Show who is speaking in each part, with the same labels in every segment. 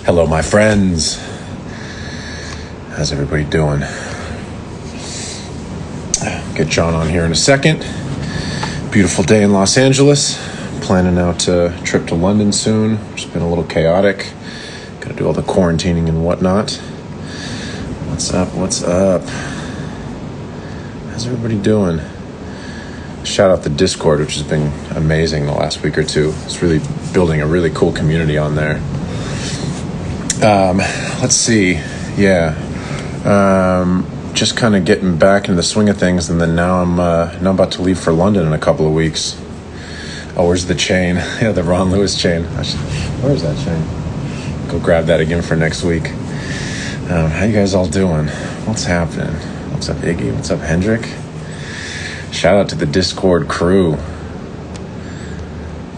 Speaker 1: Hello, my friends. How's everybody doing? Get John on here in a second. Beautiful day in Los Angeles. Planning out a trip to London soon. It's been a little chaotic. Got to do all the quarantining and whatnot. What's up? How's everybody doing? Shout out the Discord, which has been amazing the last week or two. It's really building a really cool community on there. Let's see. Just kind of getting back into the swing of things, and then now I'm about to leave for London in a couple of weeks. Oh, where's the chain? Yeah, the Ron Lewis chain. Where's that chain? Go grab that again for next week. How you guys all doing? What's happening? What's up, Iggy? What's up, Hendrik? Shout out to the Discord crew.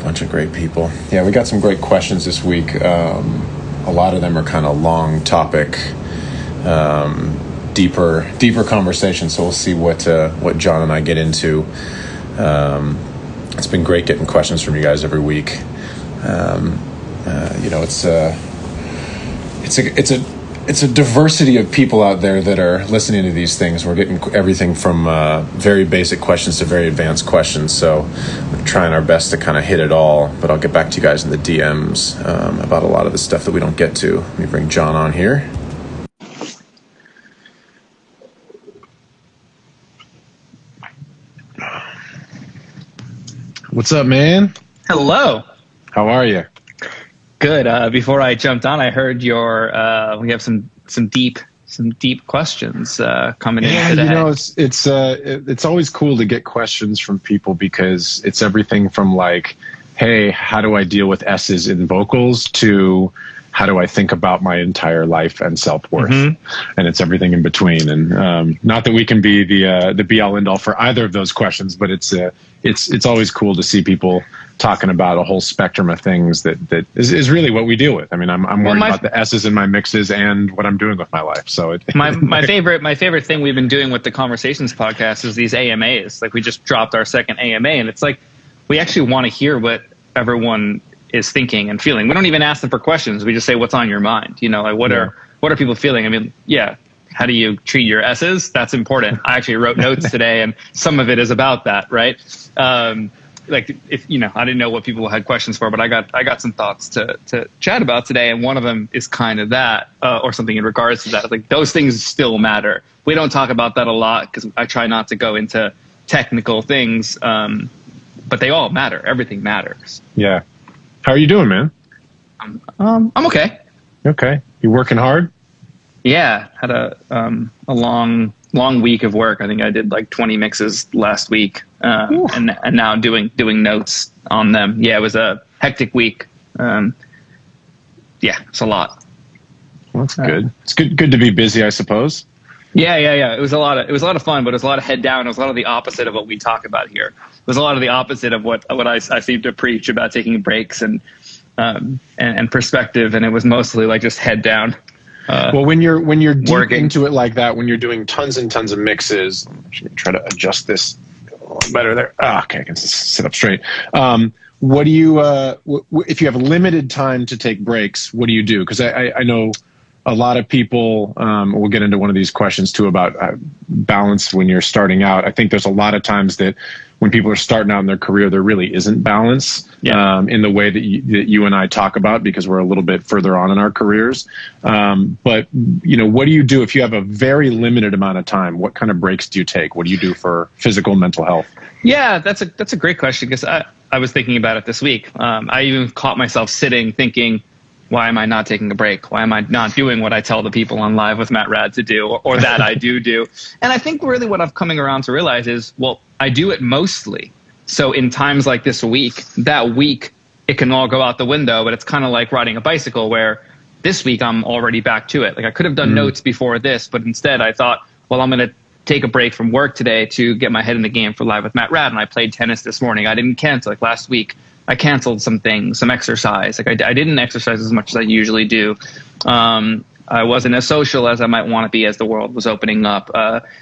Speaker 1: Bunch of great people. Yeah, we got some great questions this week. A lot of them are kind of long topic, deeper conversation. So we'll see what John and I get into. It's been great getting questions from you guys every week. It's a diversity of people out there that are listening to these things. We're getting everything from very basic questions to very advanced questions. So we're trying our best to kind of hit it all. But I'll get back to you guys in the DMs about a lot of the stuff that we don't get to. Let me bring John on here. What's up, man?
Speaker 2: Hello.
Speaker 1: How are you?
Speaker 2: Good. Before I jumped on, I heard we have some deep questions coming in today.
Speaker 1: You know, it's always cool to get questions from people because it's everything from like, hey, how do I deal with S's in vocals to how do I think about my entire life and self-worth? Mm-hmm. And it's everything in between. And not that we can be the be-all end-all for either of those questions, but it's always cool to see people talking about a whole spectrum of things that is really what we deal with. I mean, I'm worried about the S's in my mixes and what I'm doing with my life. So
Speaker 2: my favorite thing we've been doing with the Conversations podcast is these AMAs. Like we just dropped our second AMA, and it's like we actually want to hear what everyone is thinking and feeling. We don't even ask them for questions. We just say, what's on your mind? You know, like what are people feeling? I mean, how do you treat your S's? That's important. I actually wrote notes today, and some of it is about that, right? Like if I didn't know what people had questions for, but I got some thoughts to chat about today, and one of them is kind of that, or something in regards to that. Like those things still matter. We don't talk about that a lot because I try not to go into technical things, but they all matter. Everything matters.
Speaker 1: Yeah. How are you doing, man?
Speaker 2: I'm okay.
Speaker 1: Okay. You working hard?
Speaker 2: Yeah. Had a long week of work. I think I did like 20 mixes last week, and now doing notes on them. Yeah, it was a hectic week. It's a lot.
Speaker 1: Well, that's good. It's good to be busy, I suppose.
Speaker 2: Yeah. It was a lot of fun, but it was a lot of head down. It was a lot of the opposite of what we talk about here. It was a lot of the opposite of what I seem to preach about taking breaks and perspective. And it was mostly like just head down.
Speaker 1: Well, when you're deep
Speaker 2: working
Speaker 1: into it like that, when you're doing tons and tons of mixes, I'm just gonna try to adjust this a little better there. Okay, I can sit up straight. What do you, if you have limited time to take breaks, what do you do? Because I know a lot of people, we'll get into one of these questions too about balance when you're starting out. I think there's a lot of times that when people are starting out in their career, there really isn't balance in the way that you and I talk about, because we're a little bit further on in our careers. But what do you do if you have a very limited amount of time? What kind of breaks do you take? What do you do for physical, mental health?
Speaker 2: Yeah, that's a great question, because I was thinking about it this week. I even caught myself sitting thinking, why am I not taking a break? Why am I not doing what I tell the people on Live with Matt Rad to do, or that I do? And I think really what I'm coming around to realize is, well, I do it mostly. So in times like this that week, it can all go out the window, but it's kind of like riding a bicycle where this week I'm already back to it. Like I could have done notes before this, but instead I thought, well, I'm going to take a break from work today to get my head in the game for Live with Matt Rad. And I played tennis this morning. I didn't cancel like last week. I canceled some things, some exercise. Like I didn't exercise as much as I usually do. I wasn't as social as I might want to be as the world was opening up.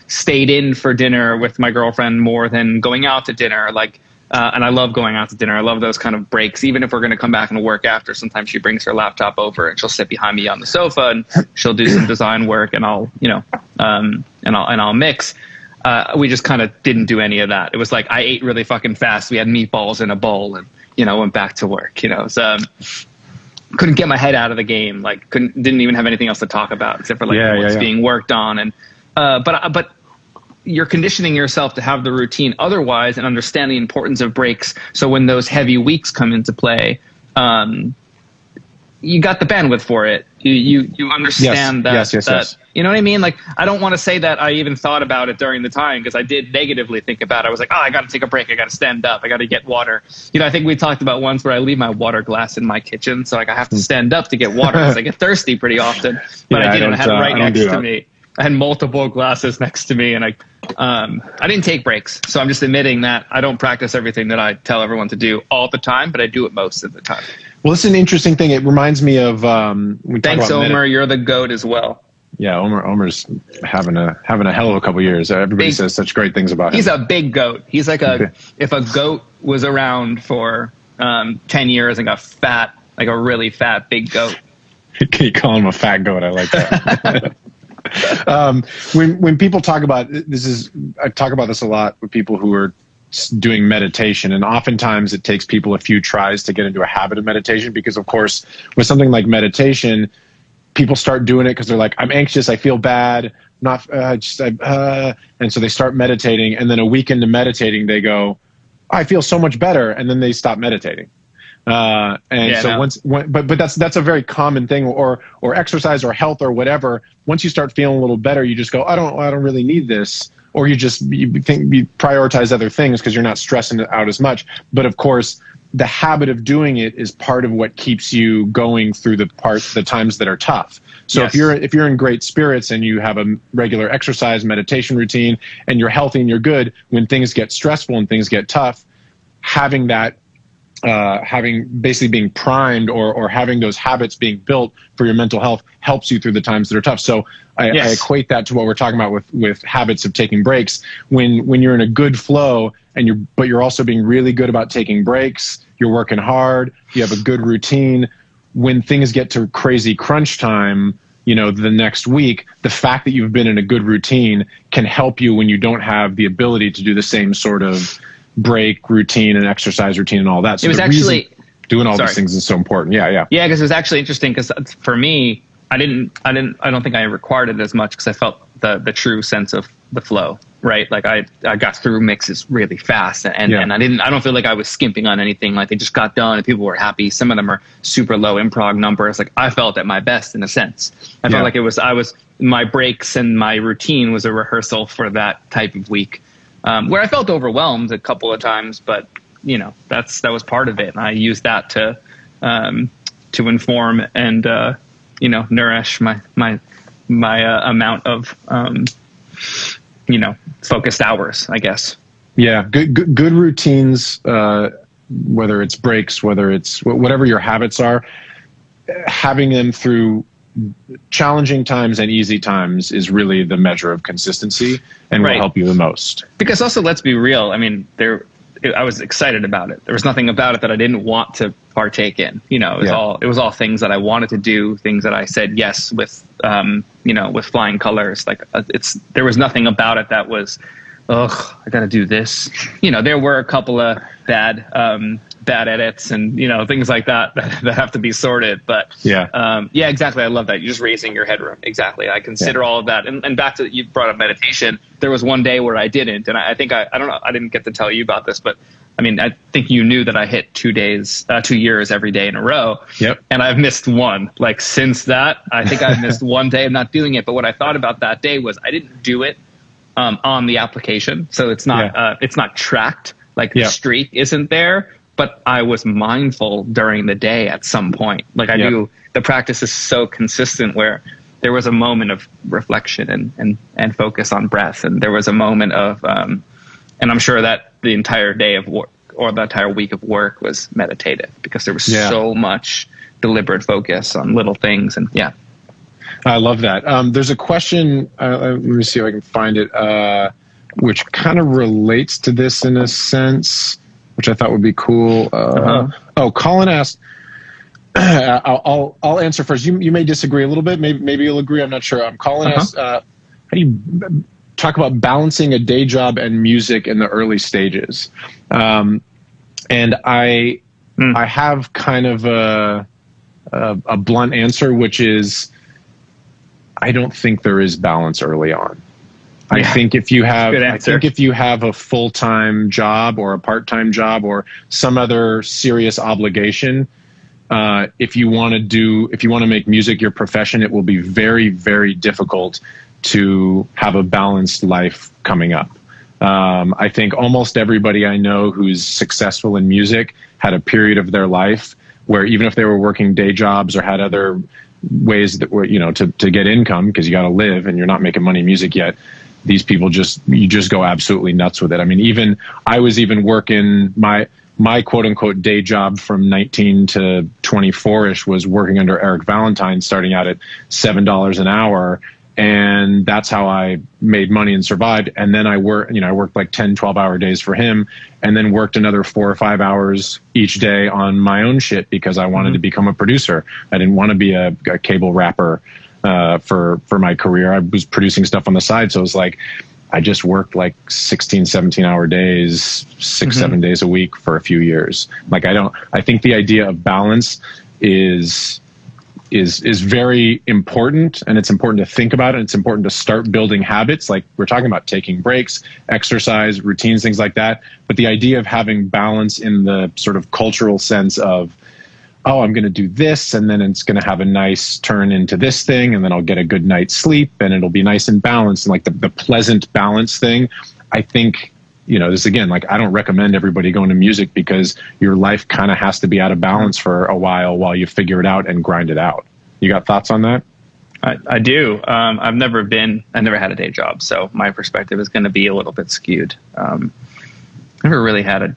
Speaker 2: Stayed in for dinner with my girlfriend more than going out to dinner. Like And I love going out to dinner. I love those kind of breaks. Even if we're going to come back and work after, sometimes she brings her laptop over and she'll sit behind me on the sofa and she'll do some design work, and I'll, and I'll mix. We just kind of didn't do any of that. It was like I ate really fucking fast. We had meatballs in a bowl and, went back to work. So couldn't get my head out of the game. Like didn't even have anything else to talk about except for what's being worked on. And but you're conditioning yourself to have the routine otherwise and understand the importance of breaks. So when those heavy weeks come into play, you got the bandwidth for it. You understand that. You know what I mean? Like, I don't want to say that I even thought about it during the time, because I did negatively think about it. I was like, I got to take a break. I got to stand up. I got to get water. I think we talked about once where I leave my water glass in my kitchen. So like I have to stand up to get water because I get thirsty pretty often. But I didn't. I had it right next to me. I had multiple glasses next to me, and I didn't take breaks. So I'm just admitting that I don't practice everything that I tell everyone to do all the time, but I do it most of the time. Well,
Speaker 1: this is an interesting thing. It reminds me of
Speaker 2: thanks, Omer. You're the GOAT as well.
Speaker 1: Yeah, Omer's having a hell of a couple years. Everybody says such great things about him.
Speaker 2: He's a big goat. He's like if a goat was around for 10 years and got fat, like a really fat big goat.
Speaker 1: Can you call him a fat goat? I like that. When people talk about I talk about this a lot with people who are doing meditation, and oftentimes it takes people a few tries to get into a habit of meditation, because of course with something like meditation, people start doing it because they're like, I'm anxious, I feel bad, and so they start meditating, and then a week into meditating they go, I feel so much better, and then they stop meditating. But that's a very common thing, or exercise or health or whatever. Once you start feeling a little better, you just go, I don't really need this, or you prioritize other things because you're not stressing it out as much. But of course, the habit of doing it is part of what keeps you going through the times that are tough. So if you're in great spirits and you have a regular exercise, meditation routine, and you're healthy and you're good, when things get stressful and things get tough, having that, basically being primed or having those habits being built for your mental health helps you through the times that are tough. So I equate that to what we're talking about with habits of taking breaks. When you're in a good flow but you're also being really good about taking breaks, you're working hard, you have a good routine. When things get to crazy crunch time, the next week, the fact that you've been in a good routine can help you when you don't have the ability to do the same sort of break routine and exercise routine and all that. So it was actually doing all these things is so important. Yeah,
Speaker 2: because it was actually interesting, because for me, I don't think I required it as much, because I felt the true sense of the flow, right? Like I got through mixes really fast, and I don't feel like I was skimping on anything. Like they just got done and people were happy. Some of them are super low improv numbers. Like I felt at my best in a sense. I felt like my breaks and my routine was a rehearsal for that type of week. Where I felt overwhelmed a couple of times, but that was part of it, and I used that to inform and nourish my amount of focused hours, I guess.
Speaker 1: Yeah, good routines, whether it's breaks, whether it's whatever your habits are, having them through challenging times and easy times is really the measure of consistency, and will help you the most. Because
Speaker 2: also, let's be real, I mean, I was excited about it. There was nothing about it that I didn't want to partake in. It was all things that I wanted to do, things that I said yes with, with flying colors. Like there was nothing about it that was, I got to do this. There were a couple of bad edits and things like that have to be sorted. But exactly. I love that. You're just raising your headroom. Exactly. I consider all of that. And back to, you brought up meditation. There was one day where I didn't, and I think I don't know. I didn't get to tell you about this, but I mean, I think you knew that I hit 2 years every day in a row.
Speaker 1: Yep.
Speaker 2: And I've missed one. Like since that, I think I've missed one day of not doing it. But what I thought about that day was I didn't do it on the application, so it's not tracked. Like the streak isn't there. But I was mindful during the day at some point. Like I knew the practice is so consistent where there was a moment of reflection and focus on breath. And there was a moment of, and I'm sure that the entire day of work or the entire week of work was meditative, because there was so much deliberate focus on little things. And
Speaker 1: I love that. There's a question, let me see if I can find it, which kind of relates to this in a sense. which I thought would be cool. Oh, Colin asked, I'll answer first. You may disagree a little bit. Maybe you'll agree. I'm not sure. Colin asked, how do you talk about balancing a day job and music in the early stages? And I have kind of a blunt answer, which is I don't think there is balance early on. I think if you have a full-time job or a part-time job or some other serious obligation, if you want to make music your profession, it will be very, very difficult to have a balanced life coming up. I think almost everybody I know who's successful in music had a period of their life where even if they were working day jobs or had other ways that were, to get income, because you got to live and you're not making money in music yet, these people you just go absolutely nuts with it. I mean, I was working my quote unquote day job from 19 to 24ish was working under Eric Valentine, starting out at $7 an hour. And that's how I made money and survived. And then I worked like 10, 12-hour days for him, and then worked another 4 or 5 hours each day on my own shit because I wanted to become a producer. I didn't want to be a cable rapper for my career. I was producing stuff on the side. So it was like, I just worked like 16, 17-hour days, 6, 7 days a week for a few years. Like, I think the idea of balance is very important, and it's important to think about it. It's important to start building habits. Like we're talking about taking breaks, exercise, routines, things like that. But the idea of having balance in the sort of cultural sense of, oh, I'm going to do this, and then it's going to have a nice turn into this thing, and then I'll get a good night's sleep, and it'll be nice and balanced, and like the pleasant balance thing. I think, this again, like I don't recommend everybody going to music because your life kind of has to be out of balance for a while you figure it out and grind it out. You got thoughts on that?
Speaker 2: I do. I never had a day job, so my perspective is going to be a little bit skewed. Never really had a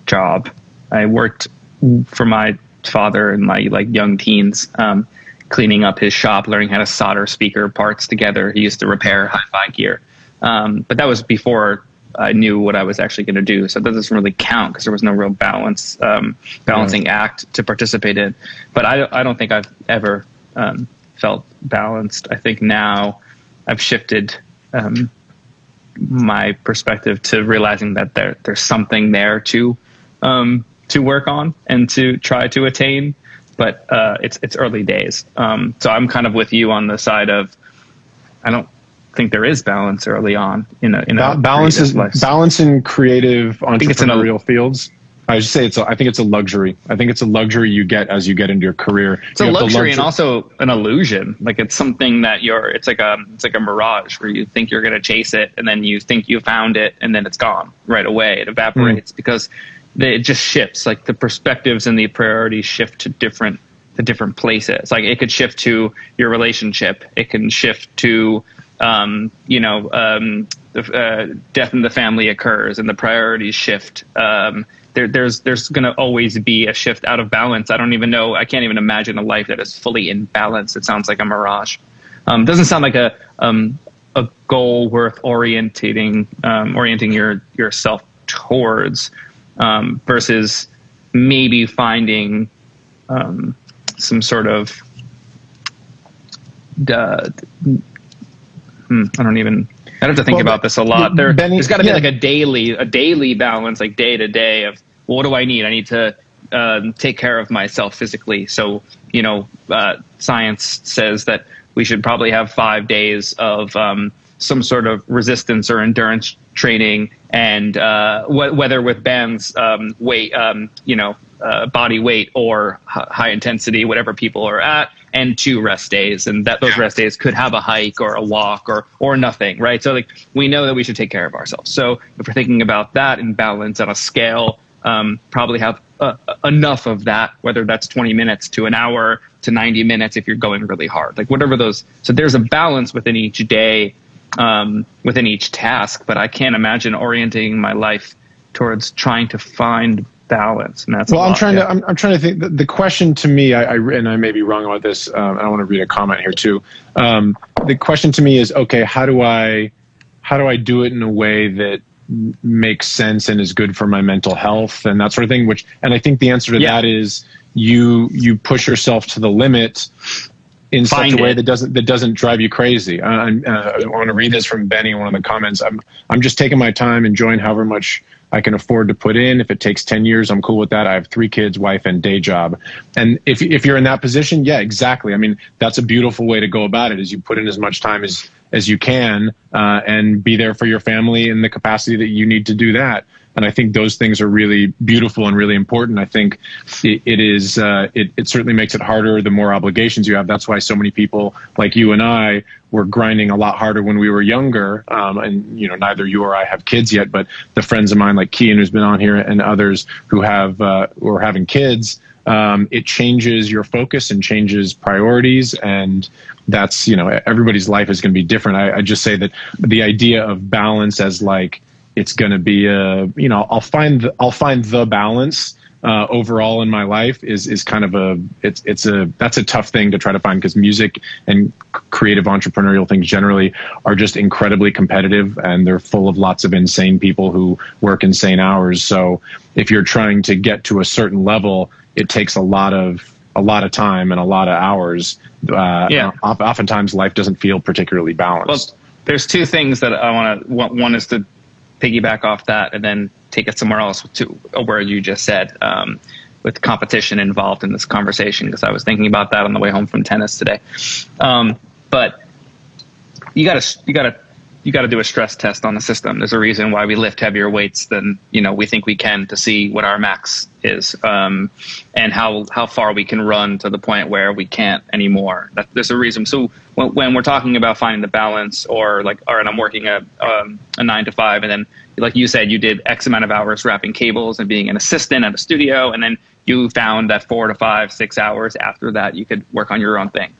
Speaker 2: job. I worked for my father in my young teens, cleaning up his shop, learning how to solder speaker parts together. He used to repair hi-fi gear. But that was before I knew what I was actually going to do. So that doesn't really count because there was no real balancing act to participate in. But I don't think I've ever felt balanced. I think now I've shifted my perspective to realizing that there's something there to work on and to try to attain. But it's early days. So I'm kind of with you on the side of I don't think there is balance early on in a balance in creative entrepreneurial fields.
Speaker 1: I should say I think it's a luxury. I think it's a luxury you get as you get into your career.
Speaker 2: It's a luxury and also an illusion. Like it's something that it's like a mirage where you think you're going to chase it, and then you think you found it, and then it's gone right away. It evaporates because it just shifts. Like the perspectives and the priorities shift to different places. Like it could shift to your relationship. It can shift to death in the family occurs and the priorities shift. There's going to always be a shift out of balance. I can't even imagine a life that is fully in balance. It sounds like a mirage. Doesn't sound like a goal worth orienting yourself towards, versus maybe finding some sort of I'd have to think about this a lot. There's got to be like a daily balance, like day to day of what do I need? I need to take care of myself physically. So, science says that we should probably have 5 days of some sort of resistance or endurance training, and whether with bands, weight, body weight or high intensity, whatever people are at, and 2 rest days, and those rest days could have a hike or a walk or nothing, right? So like we know that we should take care of ourselves. So if we're thinking about that in balance on a scale, probably have enough of that, whether that's 20 minutes to an hour to 90 minutes if you're going really hard, like whatever those. So there's a balance within each day, within each task, but I can't imagine orienting my life towards trying to find balance. And that's I'm trying
Speaker 1: to think. The question to me, and I may be wrong about this. I want to read a comment here too. The question to me is, okay, how do I do it in a way that makes sense and is good for my mental health and that sort of thing. And I think the answer to that is you push yourself to the limit in such a way that doesn't drive you crazy. I want to read this from Benny, one of the comments. I'm just taking my time, enjoying however much I can afford to put in. If it takes 10 years, I'm cool with that. I have 3 kids, wife, and day job. And if you're in that position, yeah, exactly. I mean, that's a beautiful way to go about it, is you put in as much time as you can and be there for your family in the capacity that you need to do that. And I think those things are really beautiful and really important. I think it certainly makes it harder the more obligations you have. That's why so many people like you and I were grinding a lot harder when we were younger. And neither you or I have kids yet, but the friends of mine like Kian, who's been on here, and others who are having kids, it changes your focus and changes priorities. And that's, everybody's life is going to be different. I just say that the idea of balance as like, it's going to be I'll find the balance overall in my life is kind of that's a tough thing to try to find, because music and creative entrepreneurial things generally are just incredibly competitive, and they're full of lots of insane people who work insane hours. So if you're trying to get to a certain level, it takes a lot of time and a lot of hours. Oftentimes life doesn't feel particularly balanced.
Speaker 2: Well, there's 2 things that I want to. One is to piggyback off that and then take it somewhere else to a word you just said, with competition involved in this conversation, because I was thinking about that on the way home from tennis today. But you gotta do a stress test on the system. There's a reason why we lift heavier weights than we think we can, to see what our max is, and how far we can run to the point where we can't anymore. There's a reason. So when we're talking about finding the balance, or I'm working a 9 to 5, and then like you said, you did X amount of hours wrapping cables and being an assistant at a studio, and then you found that 4 to 5, 6 hours after that you could work on your own thing.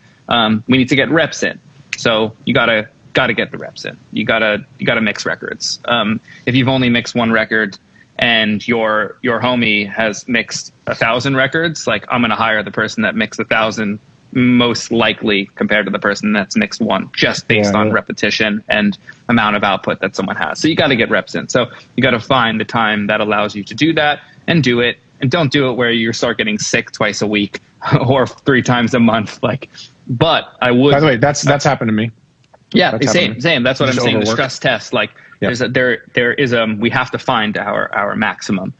Speaker 2: We need to get reps in, so you gotta get the reps in. You gotta mix records. If you've only mixed 1 record and your homie has mixed 1,000 records, like, I'm gonna hire the person that mixed 1,000 most likely compared to the person that's mixed 1, just based on repetition and amount of output that someone has. So you got to get reps in. So you got to find the time that allows you to do that, and do it. And don't do it where you start getting sick twice a week or 3 times a month. But I would. By
Speaker 1: the way, that's happened to me.
Speaker 2: Yeah, same. That's what I'm saying. The stress test, we have to find our maximum.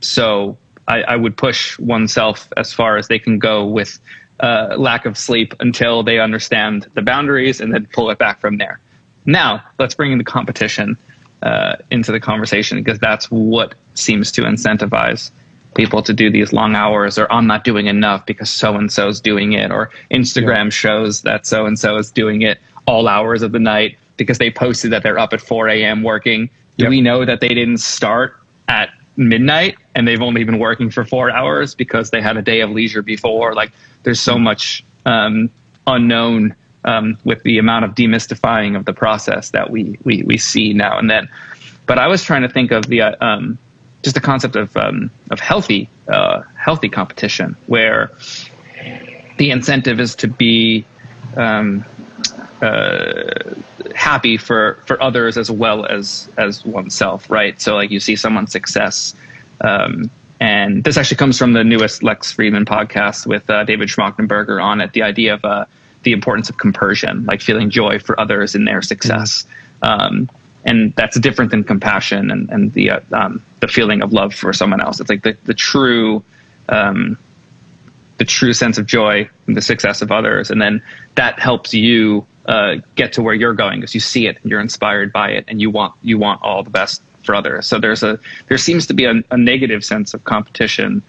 Speaker 2: So I would push oneself as far as they can go with lack of sleep until they understand the boundaries, and then pull it back from there. Now, let's bring in the competition into the conversation, because that's what seems to incentivize people to do these long hours, or I'm not doing enough because so-and-so's doing it, or Instagram shows that so-and-so is doing it all hours of the night because they posted that they're up at 4 a.m. working. Do we know that they didn't start at midnight and they've only been working for 4 hours because they had a day of leisure before? Like, there's so much unknown with the amount of demystifying of the process that we see now and then. But I was trying to think of the just the concept of healthy competition, where the incentive is to be happy for others as well as oneself, right? So like, you see someone's success, and this actually comes from the newest Lex Friedman podcast with David Schmachtenberger on it, the idea of the importance of compersion, like feeling joy for others in their success. And that's different than compassion and the feeling of love for someone else. It's like the true sense of joy in the success of others. And then that helps you get to where you're going, because you see it and you're inspired by it, and you want all the best for others. So there seems to be a negative sense of competition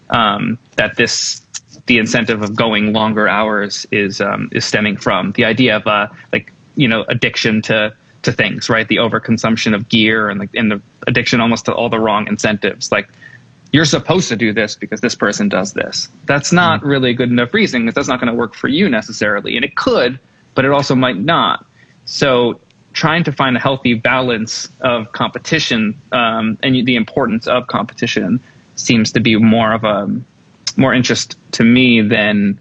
Speaker 2: that the incentive of going longer hours is stemming from. The idea of addiction to things, right? The overconsumption of gear and the addiction almost to all the wrong incentives. Like, you're supposed to do this because this person does this. That's not really a good enough reason, because that's not going to work for you necessarily. And it could, but it also might not. So trying to find a healthy balance of competition and the importance of competition seems to be more interest to me than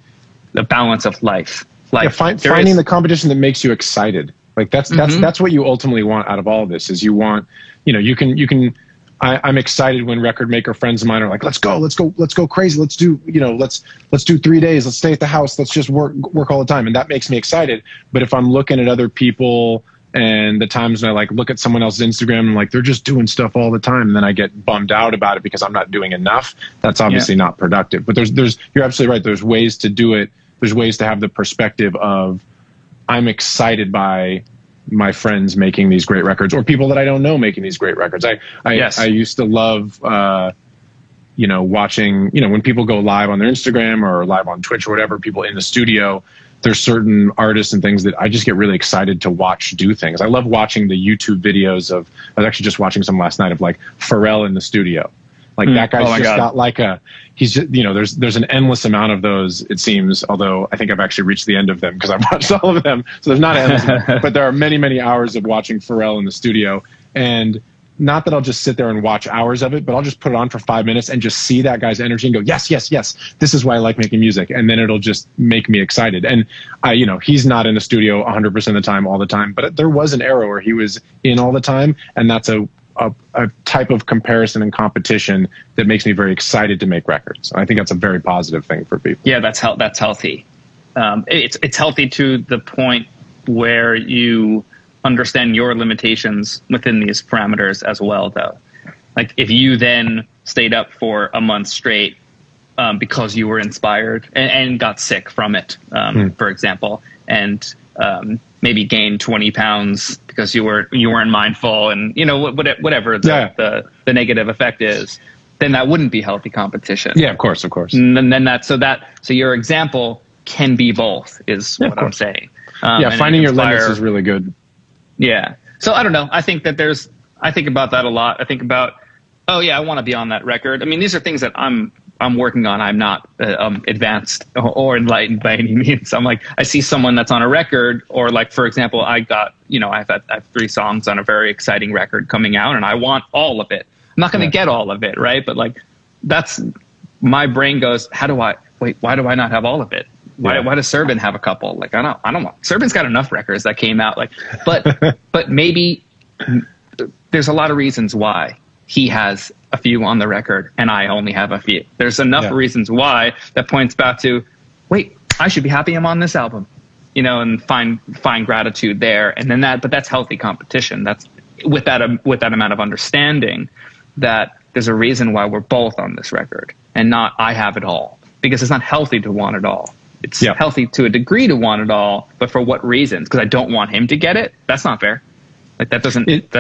Speaker 2: the balance of life.
Speaker 1: Finding the competition that makes you excited. Like that's what you ultimately want out of all of this. Is you want, you can. I'm excited when record maker friends of mine are like, let's go crazy. Let's do 3 days. Let's stay at the house. Let's just work all the time. And that makes me excited. But if I'm looking at other people and the times when I like look at someone else's Instagram and like, they're just doing stuff all the time, and then I get bummed out about it because I'm not doing enough, that's obviously not productive. But you're absolutely right. There's ways to do it. There's ways to have the perspective of, I'm excited by my friends making these great records, or people that I don't know making these great records. I used to love, watching, when people go live on their Instagram or live on Twitch or whatever, people in the studio, there's certain artists and things that I just get really excited to watch do things. I love watching the YouTube videos I was actually just watching some last night of like Pharrell in the studio. Like that guy's got like there's an endless amount of those, it seems, although I think I've actually reached the end of them because I've watched all of them. So there's not an endless amount, but there are many, many hours of watching Pharrell in the studio. And not that I'll just sit there and watch hours of it, but I'll just put it on for 5 minutes and just see that guy's energy and go, yes, yes, yes, this is why I like making music. And then it'll just make me excited. And he's not in the studio 100% of the time, all the time, but there was an era where he was in all the time. And that's a type of comparison and competition that makes me very excited to make records. I think that's a very positive thing for people.
Speaker 2: Yeah, that's healthy. It's healthy to the point where you understand your limitations within these parameters as well, though. Like if you then stayed up for a month straight because you were inspired and got sick from it, for example, and maybe gained 20 pounds because you weren't mindful, and whatever the negative effect is, then that wouldn't be healthy competition.
Speaker 1: Yeah, of course.
Speaker 2: And then so your example can be both, is what I'm saying.
Speaker 1: Finding your limits is really good.
Speaker 2: Yeah. So I don't know. I think about that a lot. I think about, I want to be on that record. I mean, these are things that I'm working on. I'm not advanced or enlightened by any means. I'm like, I see someone that's on a record, or like, for example, I have 3 songs on a very exciting record coming out, and I want all of it. I'm not going to get all of it, right? But like, that's, my brain goes, why do I not have all of it? Why does Serban have a couple? Like, I don't want, Serban's got enough records that came out, like, but maybe there's a lot of reasons why he has a few on the record and I only have a few. There's enough reasons why that points back to, wait, I should be happy I'm on this album, and find gratitude there. And then but that's healthy competition. That's with that amount of understanding that there's a reason why we're both on this record and not I have it all, because it's not healthy to want it all. It's healthy to a degree to want it all, but for what reasons? Because I don't want him to get it. That's not fair. Like that's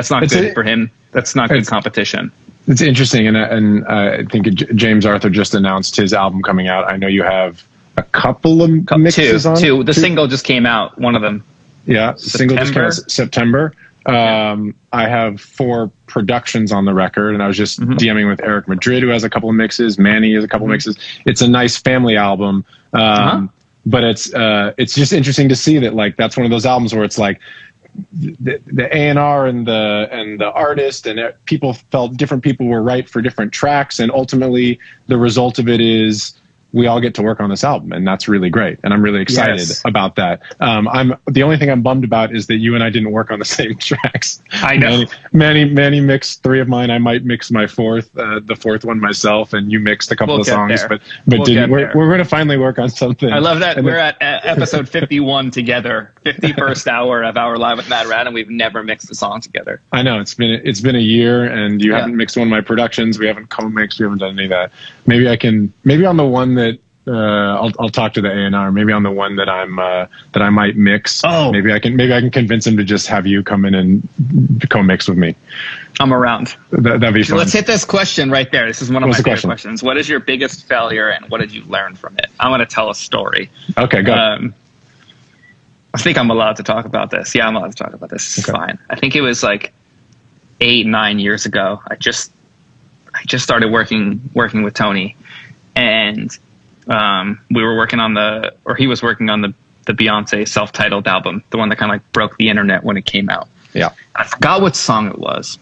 Speaker 2: not good for him. That's not good competition.
Speaker 1: It's interesting, and I think James Arthur just announced his album coming out. I know you have a couple of mixes on
Speaker 2: two. The single just came out. One of them.
Speaker 1: Yeah, single just came out September. I have 4 productions on the record, and I was just DMing with Eric Madrid, who has a couple of mixes. Manny has a couple of mixes. It's a nice family album, but it's just interesting to see that, like, that's one of those albums where it's like the A&R and the artist and different people were right for different tracks, and ultimately the result of it is we all get to work on this album, and that's really great. And I'm really excited about that. The only thing I'm bummed about is that you and I didn't work on the same tracks.
Speaker 2: I know.
Speaker 1: Manny mixed 3 of mine. I might mix my 4th, the 4th one myself, and you mixed a couple of songs, but didn't. We're going to finally work on something.
Speaker 2: I love that. We're at episode 51 together, 51st hour of our Live with Matt Rad, and we've never mixed a song together. I
Speaker 1: know, it's been a year, and you haven't mixed one of my productions. We haven't co-mixed. We haven't done any of that. Maybe on the one that I'll talk to the A&R. Maybe on the one that I might mix. Maybe I can convince him to just have you come in and co-mix with me.
Speaker 2: I'm around.
Speaker 1: That'd be fun.
Speaker 2: Let's hit this question right there. This is one of my favorite questions. What is your biggest failure, and what did you learn from it? I want to tell a story.
Speaker 1: Okay, go.
Speaker 2: I think I'm allowed to talk about this. Yeah, I'm allowed to talk about this. It's fine. I think it was like 8-9 years ago. I just started working with Tony, and we were working on he was working on the Beyonce self-titled album, the one that kind of like broke the internet when it came out.
Speaker 1: Yeah.
Speaker 2: I forgot what song it was.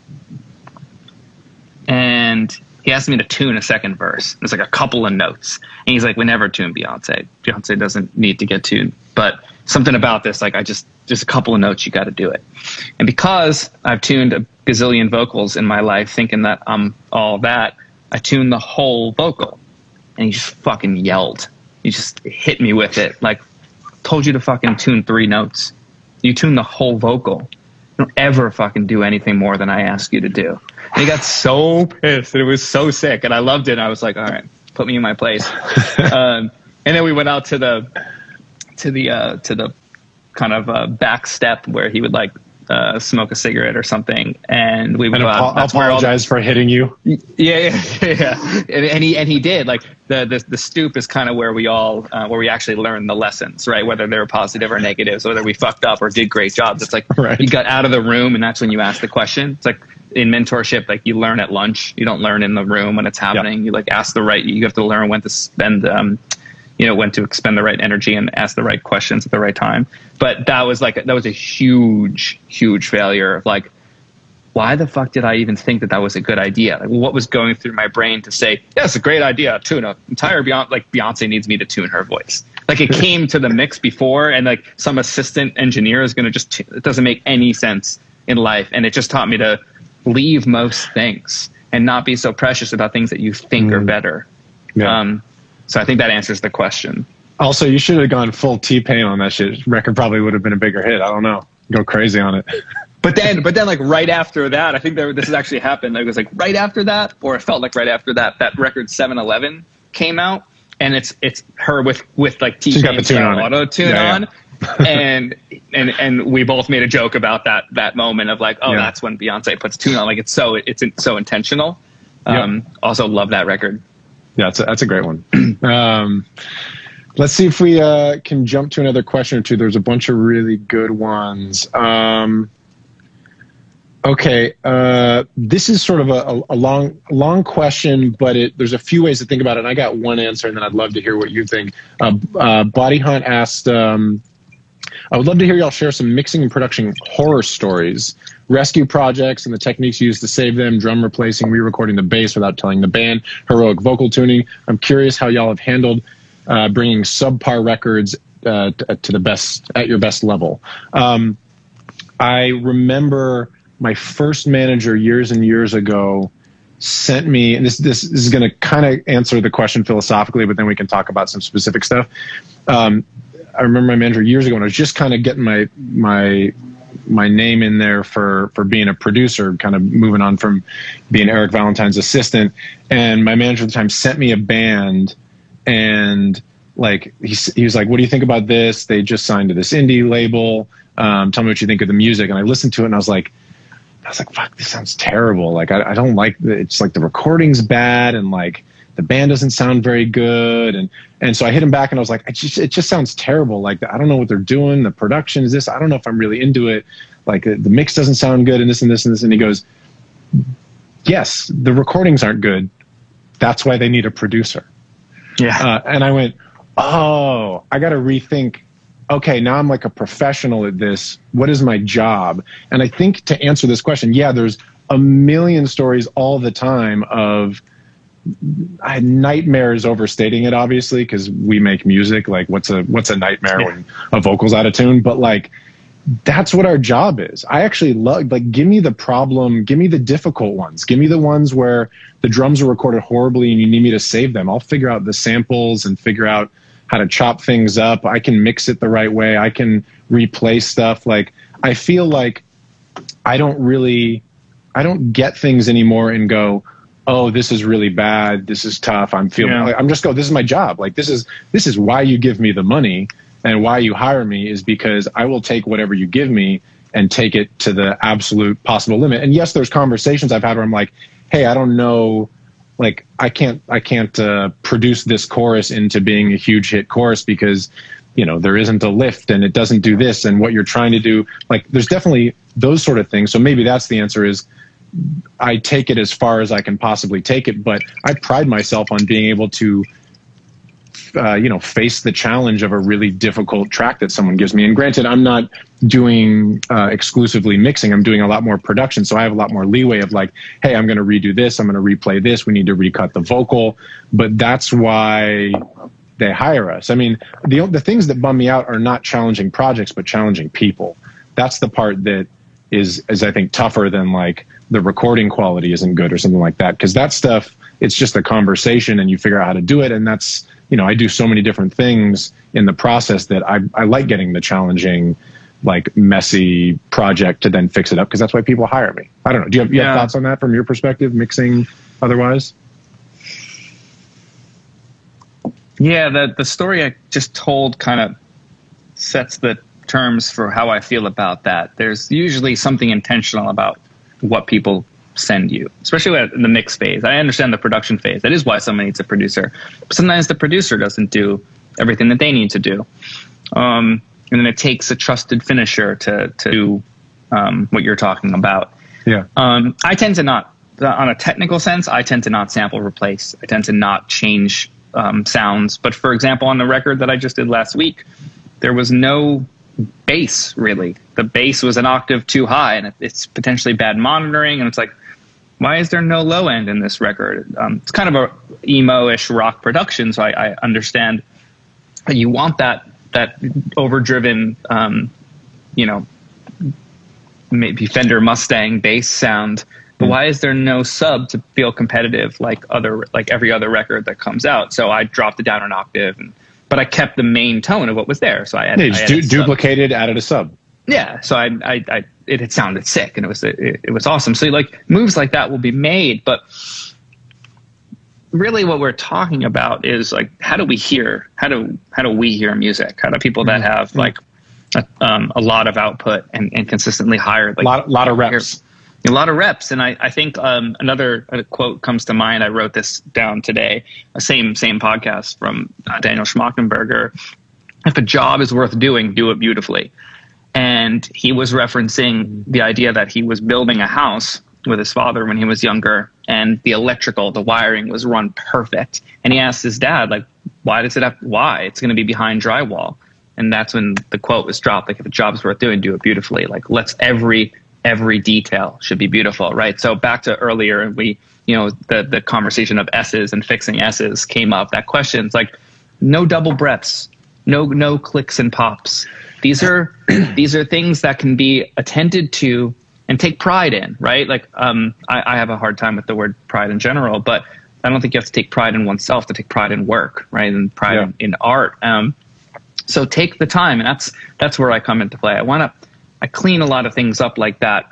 Speaker 2: And he asked me to tune a second verse. It's like a couple of notes. And he's like, we never tune Beyonce. Beyonce doesn't need to get tuned. But something about this, like, just a couple of notes, you got to do it. And because I've tuned a gazillion vocals in my life thinking that I'm all that, I tuned the whole vocal. And he just fucking yelled. He just hit me with it. Like, told you to fucking tune 3 notes. You tune the whole vocal. Don't ever fucking do anything more than I ask you to do. And he got so pissed, and it was so sick, and I loved it. And I was like, all right, put me in my place. And then we went out to the kind of back step where he would like smoke a cigarette or something, and we would
Speaker 1: apologize for hitting you.
Speaker 2: Yeah. And he did. Like the stoop is kind of where we actually learn the lessons, right? Whether they were positive or negatives, whether we fucked up or did great jobs. It's like you got out of the room, and that's when you ask the question. It's like in mentorship, like you learn at lunch. You don't learn in the room when it's happening. Yep. You like ask the right. You have to learn when to spend. When to expend the right energy and ask the right questions at the right time. But that was a huge, huge failure of like, why the fuck did I even think that was a good idea? Like, what was going through my brain to say, yeah, it's a great idea, tune an entire Beyonce needs me to tune her voice. Like it came to the mix before, and like some assistant engineer is going to it doesn't make any sense in life. And it just taught me to leave most things and not be so precious about things that you think are better. Yeah. So I think that answers the question.
Speaker 1: Also, you should have gone full T-Pain on that shit. Record probably would have been a bigger hit. I don't know. Go crazy on it.
Speaker 2: But then like right after that, I think this has actually happened. It was like right after that, or it felt like right after that record 7-Eleven came out, and it's her with like T-Pain auto tune on. And we both made a joke about that moment of like, that's when Beyonce puts tune on. Like it's so intentional. Also love that record.
Speaker 1: Yeah, that's a great one. Let's see if we can jump to another question or two. There's a bunch of really good ones. Okay, this is sort of a long question, but there's a few ways to think about it. And I got one answer, and then I'd love to hear what you think. Body Hunt asked, I would love to hear y'all share some mixing and production horror stories, rescue projects and the techniques used to save them, drum replacing, re-recording the bass without telling the band, heroic vocal tuning. I'm curious how y'all have handled bringing subpar records at your best level. I remember my first manager years and years ago sent me, and this is going to kind of answer the question philosophically, but then we can talk about some specific stuff. I remember my manager years ago, and I was just kind of getting my name in there for being a producer, kind of moving on from being Eric Valentine's assistant. And my manager at the time sent me a band, and like he was like, "What do you think about this? They just signed to this indie label. Tell me what you think of the music." And I listened to it, and I was like, "Fuck, this sounds terrible. Like I don't like it's like the recording's bad, and like the band doesn't sound very good." And so I hit him back, and I was like, it just sounds terrible. Like I don't know what they're doing. The production is this. I don't know if I'm really into it. Like the mix doesn't sound good, and this and this and this. And he goes, "Yes, the recordings aren't good. That's why they need a producer." Yeah. And I went, "Oh, I got to rethink. Okay, now I'm like a professional at this. What is my job?" And I think to answer this question, yeah, there's a million stories all the time of nightmares, overstating it, obviously, because we make music. Like what's a nightmare when a vocal's out of tune? But like, that's what our job is. I actually love, like, give me the problem, give me the difficult ones, give me the ones where the drums are recorded horribly and you need me to save them. I'll figure out the samples and figure out how to chop things up. I can mix it the right way. I can replace stuff. Like, I feel like I don't get things anymore and go, "Oh, this is really bad. This is tough. I'm just this is my job. Like, this is why you give me the money and why you hire me, is because I will take whatever you give me and take it to the absolute possible limit." And yes, there's conversations I've had where I'm like, "Hey, I don't know. Like, I can't produce this chorus into being a huge hit chorus because, there isn't a lift and it doesn't do this and what you're trying to do." Like, there's definitely those sort of things. So maybe that's the answer, is I take it as far as I can possibly take it, but I pride myself on being able to face the challenge of a really difficult track that someone gives me. And granted, I'm not doing exclusively mixing. I'm doing a lot more production. So I have a lot more leeway of like, hey, I'm going to redo this. I'm going to replay this. We need to recut the vocal. But that's why they hire us. I mean, the things that bum me out are not challenging projects, but challenging people. That's the part that is I think tougher than like the recording quality isn't good or something like that. Because that stuff, it's just a conversation and you figure out how to do it. And that's, I do so many different things in the process that I like getting the challenging, like messy project to then fix it up, because that's why people hire me. I don't know. Do you have thoughts on that from your perspective, mixing otherwise?
Speaker 2: Yeah, the story I just told kind of sets the terms for how I feel about that. There's usually something intentional about what people send you, especially in the mix phase. I understand the production phase. That is why someone needs a producer. But sometimes the producer doesn't do everything that they need to do. And then it takes a trusted finisher to do what you're talking about.
Speaker 1: Yeah.
Speaker 2: I tend to not, on a technical sense, I tend to not sample replace. I tend to not change sounds. But for example, on the record that I just did last week, there was no bass, really. The bass was an octave too high, and it's potentially bad monitoring. And it's like, why is there no low end in this record? It's kind of a emo-ish rock production, so I understand you want that overdriven, maybe Fender Mustang bass sound. But why is there no sub to feel competitive like every other record that comes out? So I dropped it down an octave, but I kept the main tone of what was there. So I added
Speaker 1: duplicated, added a sub.
Speaker 2: Yeah, so it had sounded sick, and it was awesome. So like moves like that will be made, but really what we're talking about is like how do we hear music? How do people that have like a lot of output and consistently hire like
Speaker 1: lot of reps.
Speaker 2: A lot of reps. And I think another quote comes to mind. I wrote this down today, same podcast from Daniel Schmachtenberger. If a job is worth doing, do it beautifully. And he was referencing the idea that he was building a house with his father when he was younger, and the wiring was run perfect. And he asked his dad, like, why? It's going to be behind drywall. And that's when the quote was dropped. Like, if a job's worth doing, do it beautifully. Like, every detail should be beautiful, right? So back to earlier, the conversation of S's and fixing S's came up. That question's like, no double breaths, no clicks and pops. These are things that can be attended to and take pride in, right? Like, I have a hard time with the word pride in general, but I don't think you have to take pride in oneself to take pride in work, right? And pride in art. So take the time, and that's where I come into play. I clean a lot of things up like that,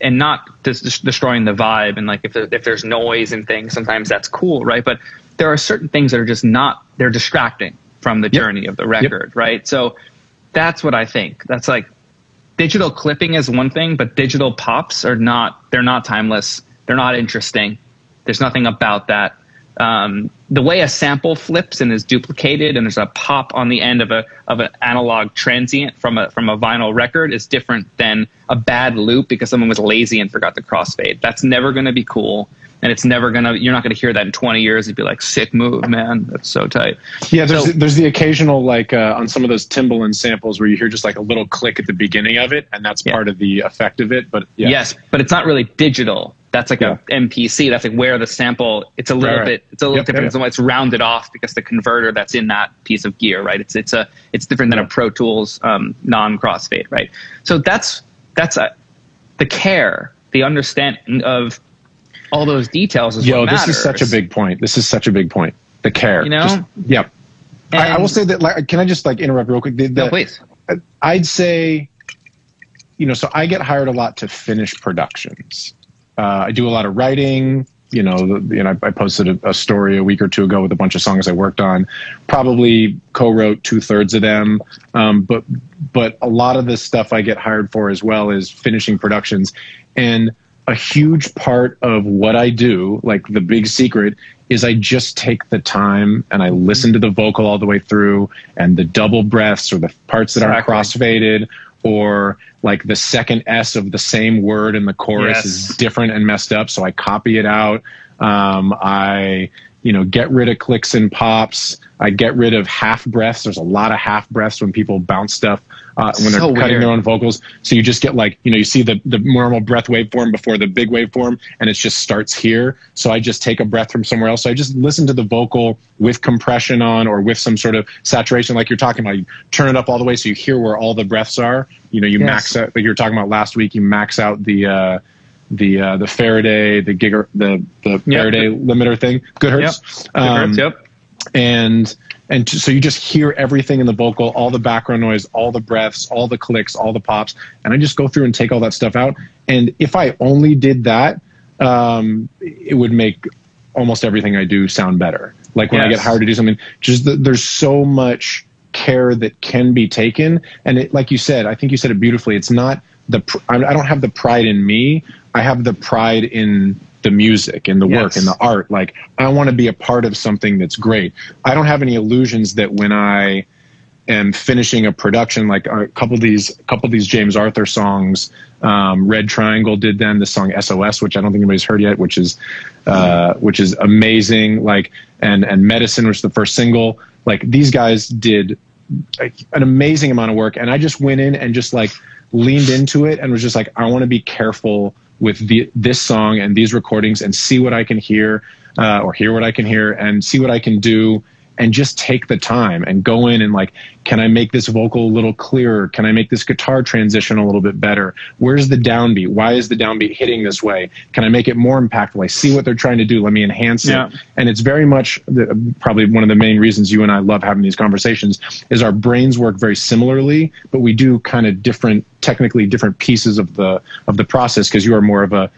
Speaker 2: and not just destroying the vibe. And like if there's noise and things, sometimes that's cool, right? But there are certain things that are just they're distracting from the journey of the record, right? So that's what I think. That's like digital clipping is one thing, but digital pops they're not timeless. They're not interesting. There's nothing about that. The way a sample flips and is duplicated, and there's a pop on the end of an analog transient from a vinyl record, is different than a bad loop because someone was lazy and forgot to crossfade. That's never going to be cool, and you're not going to hear that in 20 years. You'd be like, sick move, man. That's so tight. Yeah,
Speaker 1: there's the occasional like on some of those Timbaland samples where you hear just like a little click at the beginning of it, and that's part of the effect of it. But yes,
Speaker 2: but it's not really digital. That's like a MPC. That's like where the sample. It's a little bit. It's a little different. Yeah. It's rounded off because the converter that's in that piece of gear, right? It's different than a Pro Tools non-crossfade, right? So that's the care, the understanding of all those details is what matters.
Speaker 1: This is such a big point. The care. I will say that. Like, can I just like interrupt real quick?
Speaker 2: No, please.
Speaker 1: I'd say, so I get hired a lot to finish productions. I do a lot of writing. I posted a story a week or two ago with a bunch of songs I worked on. Probably co-wrote 2/3 of them. But a lot of the stuff I get hired for as well is finishing productions. And a huge part of what I do, like the big secret, is I just take the time and I listen to the vocal all the way through, and the double breaths or the parts that aren't crossfaded, or like the second S of the same word in the chorus is different and messed up, so I copy it out. I get rid of clicks and pops. I get rid of half breaths. There's a lot of half breaths when people bounce stuff when they're cutting their own vocals. So you just get like, you see the normal breath waveform before the big waveform, and it just starts here. So I just take a breath from somewhere else. So I just listen to the vocal with compression on or with some sort of saturation, like you're talking about. You turn it up all the way so you hear where all the breaths are. You max out, like you were talking about last week. You max out the Faraday, the Faraday limiter thing. Good hertz. And so you just hear everything in the vocal, all the background noise, all the breaths, all the clicks, all the pops, and I just go through and take all that stuff out. And if I only did that, it would make almost everything I do sound better. Like when I get hired to do something, there's so much care that can be taken. And like you said, I think you said it beautifully. It's not I don't have the pride in me. I have the pride in the music and the work and the art. Like, I want to be a part of something that's great. I don't have any illusions that when I am finishing a production, like a couple of these James Arthur songs, Red Triangle did then the song SOS, which I don't think anybody's heard yet, which is amazing. Like, and Medicine, which is the first single. Like, these guys did an amazing amount of work, and I just went in and just like leaned into it and was just like, I want to be careful with this song and these recordings and see what I can hear, or hear what I can hear and see what I can do, and just take the time and go in and like, can I make this vocal a little clearer? Can I make this guitar transition a little bit better? Where's the downbeat? Why is the downbeat hitting this way? Can I make it more impactful? I see what they're trying to do. Let me enhance it. And it's very much probably one of the main reasons you and I love having these conversations is our brains work very similarly, but we do kind of technically different pieces of the process, because you are more of a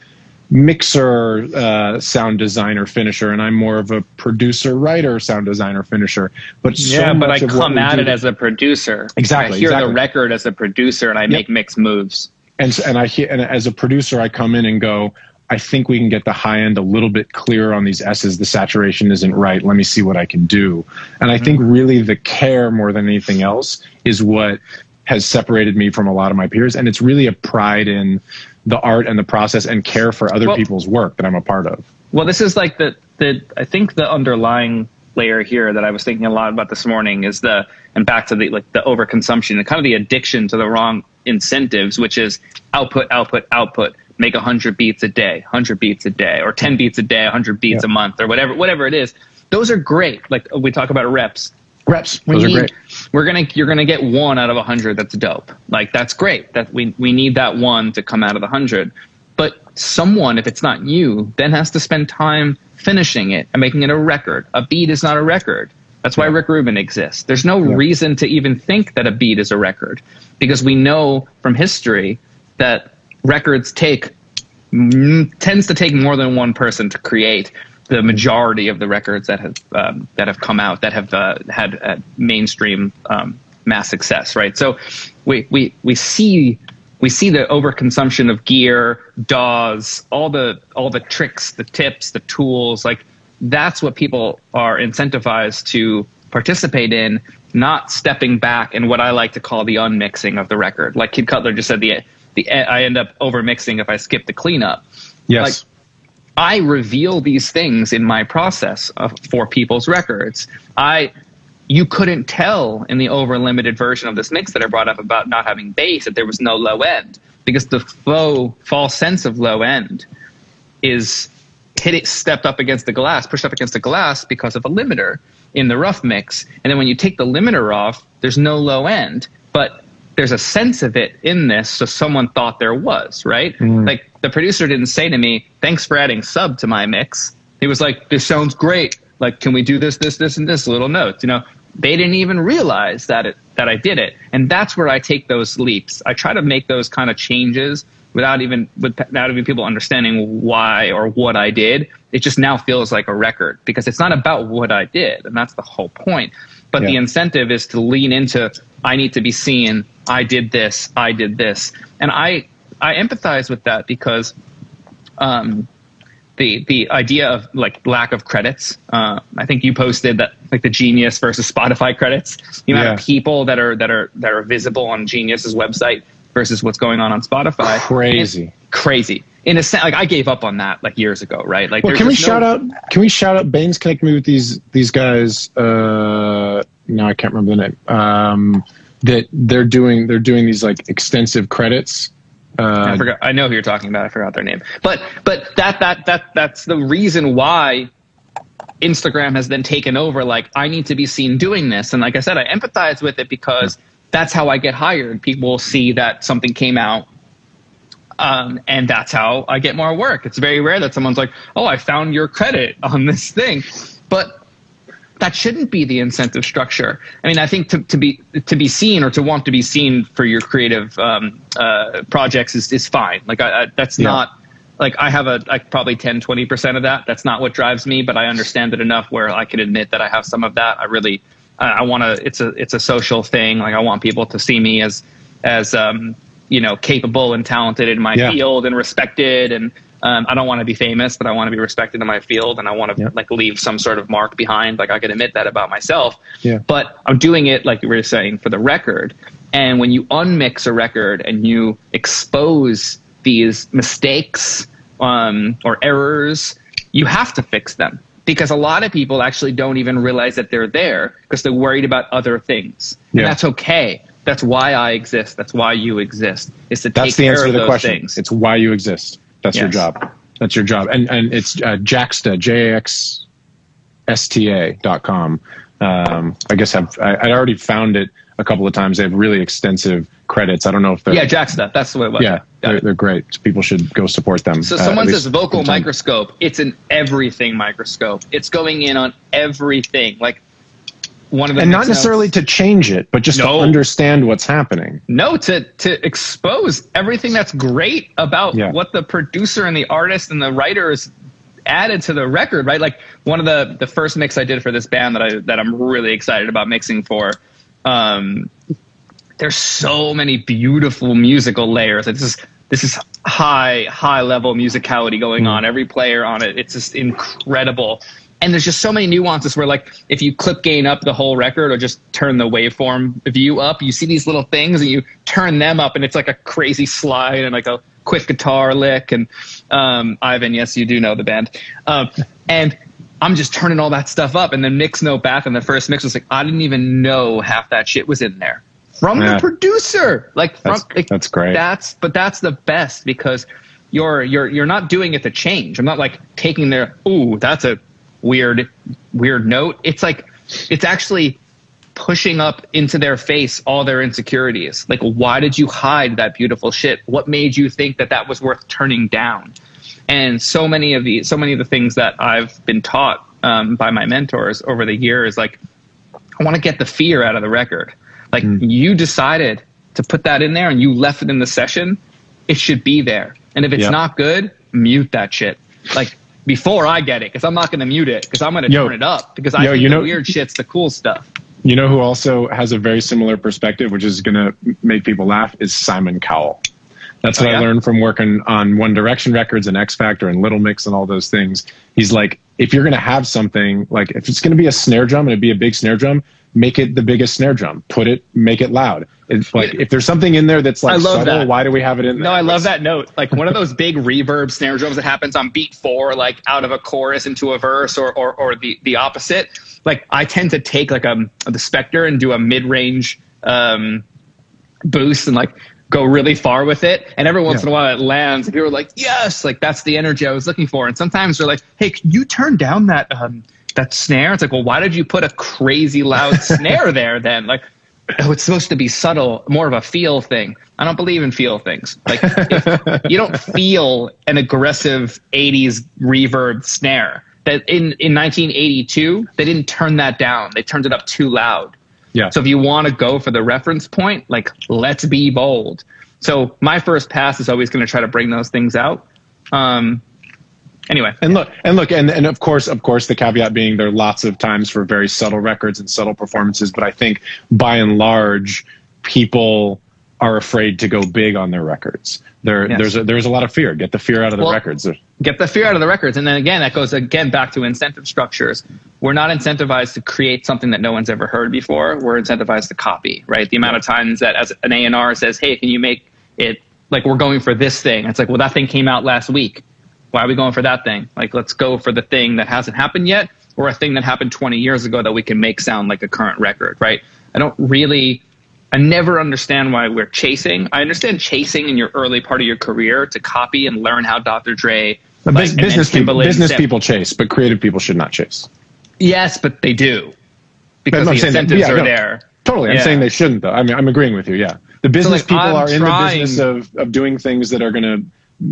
Speaker 1: mixer, sound designer, finisher, and I'm more of a producer, writer, sound designer, finisher. But
Speaker 2: but I come at it as a producer.
Speaker 1: Exactly.
Speaker 2: I hear the record as a producer, and I make mixed moves. And
Speaker 1: as a producer, I come in and go, I think we can get the high end a little bit clearer on these S's. The saturation isn't right. Let me see what I can do. And I think really the care more than anything else is what has separated me from a lot of my peers. And it's really a pride in the art and the process and care for other people's work that I'm a part of.
Speaker 2: Well, this is like I think the underlying layer here that I was thinking a lot about this morning is and back to the overconsumption and kind of the addiction to the wrong incentives, which is output, make 100 beats a day, 100 beats a day, or 10 beats a day, 100 beats a month, or whatever it is. Those are great. Like we talk about reps. Those are great. You're gonna get 1 out of 100 that's dope. Like, that's great. That we need that 1 to come out of the 100. But someone, if it's not you, then has to spend time finishing it and making it a record. A beat is not a record. That's why Rick Rubin exists. There's no reason to even think that a beat is a record, because we know from history that records tends to take more than one person to create the majority of the records that have come out, that have had mainstream mass success, right? So we see the overconsumption of gear, DAWs, all the tricks, the tips, the tools. Like, that's what people are incentivized to participate in, not stepping back and what I like to call the unmixing of the record. Like Kid Cutler just said, I end up overmixing if I skip the cleanup.
Speaker 1: Yes.
Speaker 2: Like, I reveal these things in my process for people's records. You couldn't tell in the over-limited version of this mix that I brought up about not having bass that there was no low end, because the false sense of low end is stepped up against the glass, pushed up against the glass because of a limiter in the rough mix. And then when you take the limiter off, there's no low end, but there's a sense of it in this, so someone thought there was, right? Like, the producer didn't say to me, thanks for adding sub to my mix. He was like, this sounds great. Like, can we do this, and this, little notes? They didn't even realize that I did it. And that's where I take those leaps. I try to make those kind of changes without even people understanding why or what I did. It just now feels like a record, because it's not about what I did. And that's the whole point. But the incentive is to lean into, I need to be seen. I did this. And I empathize with that, because the idea of like lack of credits. I think you posted that, like, the Genius versus Spotify credits. The amount of people that are visible on Genius's website versus what's going on Spotify. Crazy. In a sense, like, I gave up on that like years ago, right? Like,
Speaker 1: well, can we shout out Bane's connected me with these guys? now I can't remember the name. That they're doing these like extensive credits.
Speaker 2: I forgot. I know who you're talking about. I forgot their name. But that's the reason why Instagram has then taken over. Like, I need to be seen doing this, and like I said, I empathize with it because that's how I get hired. People see that something came out, and that's how I get more work. It's very rare that someone's like, "Oh, I found your credit on this thing," but that shouldn't be the incentive structure. I mean, I think to be seen or to want to be seen for your creative projects is fine. Like that's not like I have like probably 10-20% of that. That's not what drives me, but I understand it enough where I can admit that I have some of that. I really I want to. It's a social thing. Like I want people to see me as you know, capable and talented in my field and respected. And I don't want to be famous, but I want to be respected in my field, and I want to like leave some sort of mark behind. Like I can admit that about myself, but I'm doing it, like you were saying, for the record. And when you unmix a record and you expose these mistakes or errors, you have to fix them, because a lot of people actually don't even realize that they're there because they're worried about other things. And that's okay. That's why I exist. That's why you exist. Is to take care of those things.
Speaker 1: It's why you exist. That's your job. That's your job. And it's Jaxsta, JAXSTA.com. I guess I already found it a couple of times. They have really extensive credits. I don't know if they're...
Speaker 2: Yeah, Jaxsta. That's what it was.
Speaker 1: Yeah, they're great. So people should go support them.
Speaker 2: So someone says vocal microscope. It's an everything microscope. It's going in on everything. Like one of the...
Speaker 1: And not necessarily to change it, but just to understand what's happening.
Speaker 2: No, to expose everything that's great about what the producer and the artist and the writers added to the record, right? Like one of the first mix I did for this band that I'm really excited about mixing for. There's so many beautiful musical layers. This is high level musicality going on. Every player on it, it's just incredible. And there's just so many nuances where, like, if you clip gain up the whole record or just turn the waveform view up, you see these little things and you turn them up and it's like a crazy slide and like a quick guitar lick. And Ivan, yes, you do know the band. And I'm just turning all that stuff up. And then mix note back, and the first mix was like, I didn't even know half that shit was in there from the producer. Like,
Speaker 1: that's great.
Speaker 2: That's the best, because you're not doing it to change. I'm not like taking their, ooh, that's a weird note. It's like, it's actually pushing up into their face all their insecurities. Like, why did you hide that beautiful shit? What made you think that was worth turning down? And so many of the things that I've been taught by my mentors over the years, like, I want to get the fear out of the record. Like, you decided to put that in there and you left it in the session, it should be there. And if it's not good, mute that shit. Like, before I get it, because I'm not going to mute it, because I'm going to turn it up, because I think the weird shit's the cool stuff.
Speaker 1: You know who also has a very similar perspective, which is going to make people laugh, is Simon Cowell. That's what I learned from working on One Direction records and X Factor and Little Mix and all those things. He's like, if you're going to have something, like if it's going to be a snare drum and it'd be a big snare drum, make it the biggest snare drum. Make it loud. It's like, if there's something in there that's like subtle, why do we have it in there?
Speaker 2: No, I love that note. Like one of those big reverb snare drums that happens on beat 4, like out of a chorus into a verse, or the opposite. Like, I tend to take like the Spectre and do a mid-range boost and like go really far with it. And every once in a while it lands and people are like, yes, like that's the energy I was looking for. And sometimes they're like, hey, can you turn down that snare? It's like, well, why did you put a crazy loud snare there then? Like, oh, it's supposed to be subtle, more of a feel thing. I don't believe in feel things. Like, if you don't feel an aggressive 80s reverb snare. That in 1982, they didn't turn that down. They turned it up too loud. Yeah. So if you want to go for the reference point, like, let's be bold. So my first pass is always going to try to bring those things out. Anyway. And of course, the caveat being there are lots of times for very subtle records and subtle performances. But I think by and large, people are afraid to go big on their records. There's a lot of fear. Get the fear out of the records. Get the fear out of the records. And then again, that goes back to incentive structures. We're not incentivized to create something that no one's ever heard before. We're incentivized to copy, right? The amount of times that as an A&R says, hey, can you make it, like, we're going for this thing. It's like, well, that thing came out last week. Why are we going for that thing? Like, let's go for the thing that hasn't happened yet. or a thing that happened 20 years ago that we can make sound like a current record, right? I never understand why we're chasing. I understand chasing in your early part of your career to copy and learn how Dr. Dre,
Speaker 1: business people chase, but creative people should not chase.
Speaker 2: Yes, but they do, because the incentives are there.
Speaker 1: Totally. I'm saying they shouldn't, though. I mean, I'm agreeing with you. Yeah. The business people are in the business of doing things that are going to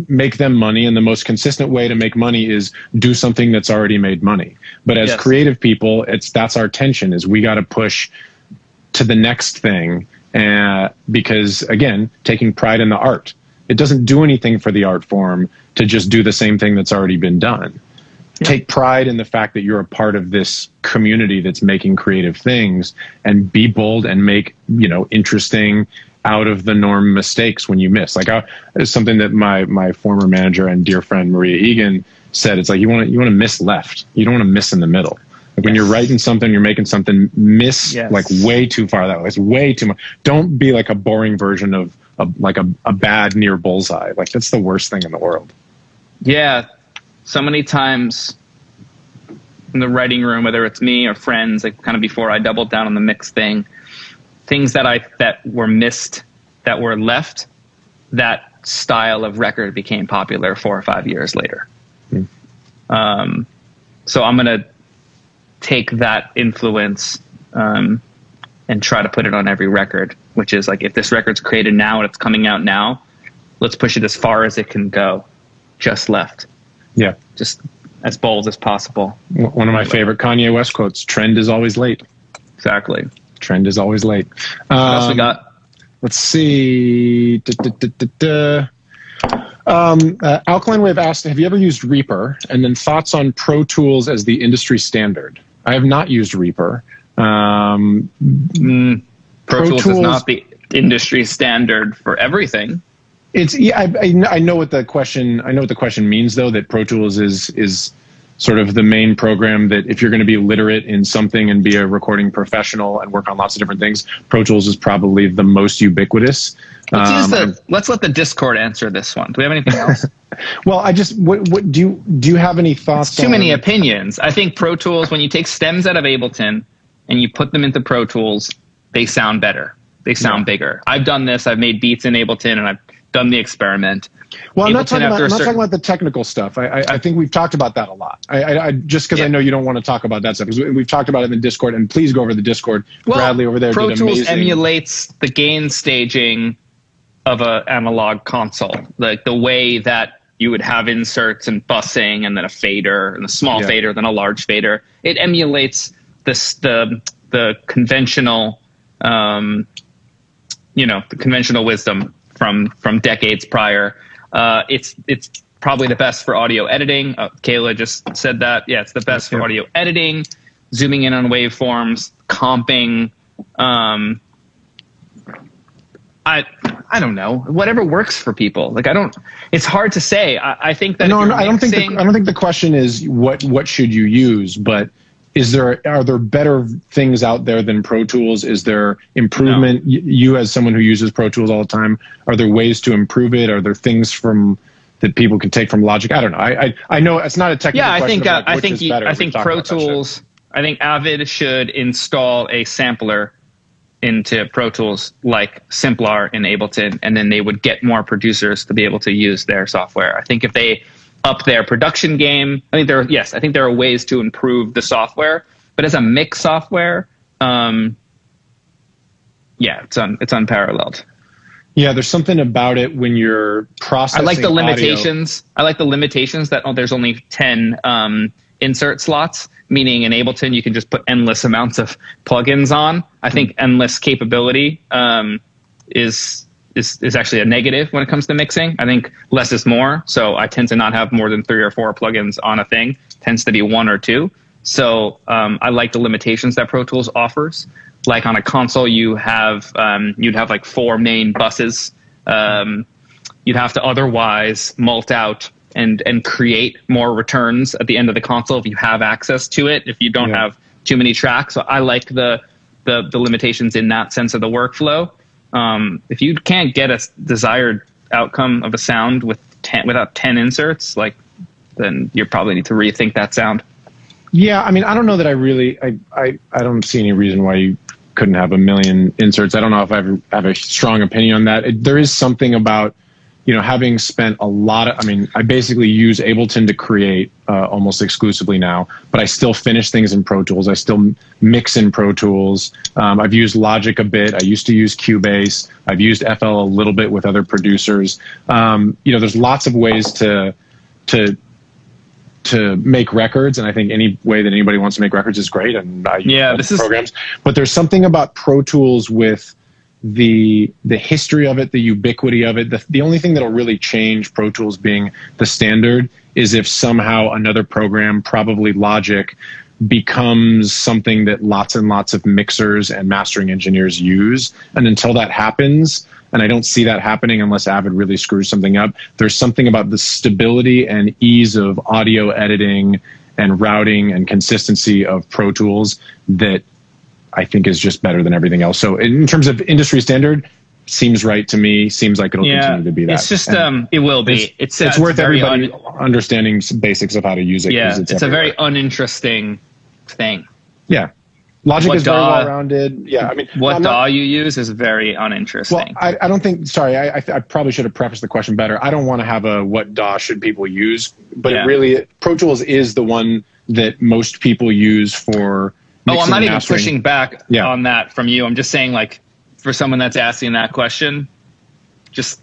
Speaker 1: make them money. And the most consistent way to make money is do something that's already made money. But as creative people, that's our tension, is we got to push to the next thing. Because again, taking pride in the art, it doesn't do anything for the art form to just do the same thing that's already been done. Yeah. Take pride in the fact that you're a part of this community that's making creative things, and be bold and make, interesting, out of the norm mistakes when you miss. Like it's something that my former manager and dear friend Maria Egan said. It's like you want to miss left. You don't want to miss in the middle. Like when you're writing something, you're making something, miss like way too far that way. It's way too much. Don't be like a boring version of a bad near bullseye. Like that's the worst thing in the world. Yeah.
Speaker 2: So many times in the writing room, whether it's me or friends, like kind of before I doubled down on the mix thing, things that were missed, that were left, that style of record became popular 4 or 5 years later. So I'm going to take that influence and try to put it on every record, which is like, if this record's created now and it's coming out now, let's push it as far as it can go. Just left. Yeah. Just as bold as possible.
Speaker 1: One of my favorite Kanye West quotes, trend is always late.
Speaker 2: Exactly.
Speaker 1: Trend is always late.
Speaker 2: What else we got?
Speaker 1: Let's see. Alkaline Wave asked, have you ever used Reaper? And then thoughts on Pro Tools as the industry standard. I have not used Reaper.
Speaker 2: Pro Tools is not the industry standard for everything.
Speaker 1: I know what the question means, though, that Pro Tools is sort of the main program that if you're going to be literate in something and be a recording professional and work on lots of different things, Pro Tools is probably the most ubiquitous.
Speaker 2: Let's let the Discord answer this one. Do we have anything else?
Speaker 1: Well, what do you have any thoughts?
Speaker 2: Too many opinions. I think Pro Tools, when you take stems out of Ableton and you put them into Pro Tools, they sound better. They sound bigger. I've done this. I've made beats in Ableton and I've done the experiment.
Speaker 1: Well, I'm not talking about the technical stuff. I think we've talked about that a lot. I just because I know you don't want to talk about that stuff, because we've talked about it in the Discord, and please go over the Discord. Well, Bradley over there
Speaker 2: Pro
Speaker 1: did
Speaker 2: Tools
Speaker 1: amazing.
Speaker 2: Emulates the gain staging of an analog console, like the way that you would have inserts and busing, and then a fader, and a small fader, then a large fader. It emulates the conventional, the conventional wisdom from decades prior. It's probably the best for audio editing. Kayla just said that. Yeah, it's the best for audio editing, zooming in on waveforms, comping. I don't know. Whatever works for people. Like it's hard to say. I think that
Speaker 1: I don't think the question is what should you use, but are there better things out there than Pro Tools? Is there improvement? No. You as someone who uses Pro Tools all the time, are there ways to improve it? Are there things that people can take from Logic? I don't know. I know it's not a technical question.
Speaker 2: I think Pro Tools. I think Avid should install a sampler into Pro Tools like Simplar in Ableton, and then they would get more producers to be able to use their software. I think if they up their production game, I think there are ways to improve the software, but as a mix software, it's unparalleled.
Speaker 1: Yeah, there's something about it when you're processing.
Speaker 2: I like the limitations. I like the limitations that there's only 10 insert slots, meaning in Ableton you can just put endless amounts of plugins on. I think endless capability is actually a negative when it comes to mixing. I think less is more. So I tend to not have more than 3 or 4 plugins on a thing. It tends to be 1 or 2. So I like the limitations that Pro Tools offers. Like on a console, you'd have like 4 main buses. You'd have to otherwise mult out and create more returns at the end of the console if you have access to it, if you don't have too many tracks. So I like the limitations in that sense of the workflow. If you can't get a desired outcome of a sound without 10 inserts, then you probably need to rethink that sound.
Speaker 1: Yeah, I mean, I don't know that I don't see any reason why you couldn't have a million inserts. I don't know if I have a strong opinion on that. There is something about, having spent a lot of, I mean, I basically use Ableton to create almost exclusively now, but I still finish things in Pro Tools. I still mix in Pro Tools. I've used Logic a bit. I used to use Cubase. I've used FL a little bit with other producers. There's lots of ways to make records, and I think any way that anybody wants to make records is great. And I use programs, but there's something about Pro Tools with the history of it, the ubiquity of it. The only thing that'll really change Pro Tools being the standard is if somehow another program, probably Logic, becomes something that lots and lots of mixers and mastering engineers use. And until that happens, and I don't see that happening unless Avid really screws something up, there's something about the stability and ease of audio editing and routing and consistency of Pro Tools that I think is just better than everything else. So in terms of industry standard, seems right to me. Seems like it'll continue to be that.
Speaker 2: It's just, it will be. It's
Speaker 1: worth everybody understanding some basics of how to use it.
Speaker 2: Yeah, it's a very uninteresting thing.
Speaker 1: Yeah. Logic is very well-rounded. Yeah, I mean,
Speaker 2: what DAW you use is very uninteresting.
Speaker 1: Well, I don't think. Sorry, I probably should have prefaced the question better. I don't want to have a what DAW should people use, but Pro Tools is the one that most people use for.
Speaker 2: Oh, I'm not even pushing back on that from you. I'm just saying, like, for someone that's asking that question, just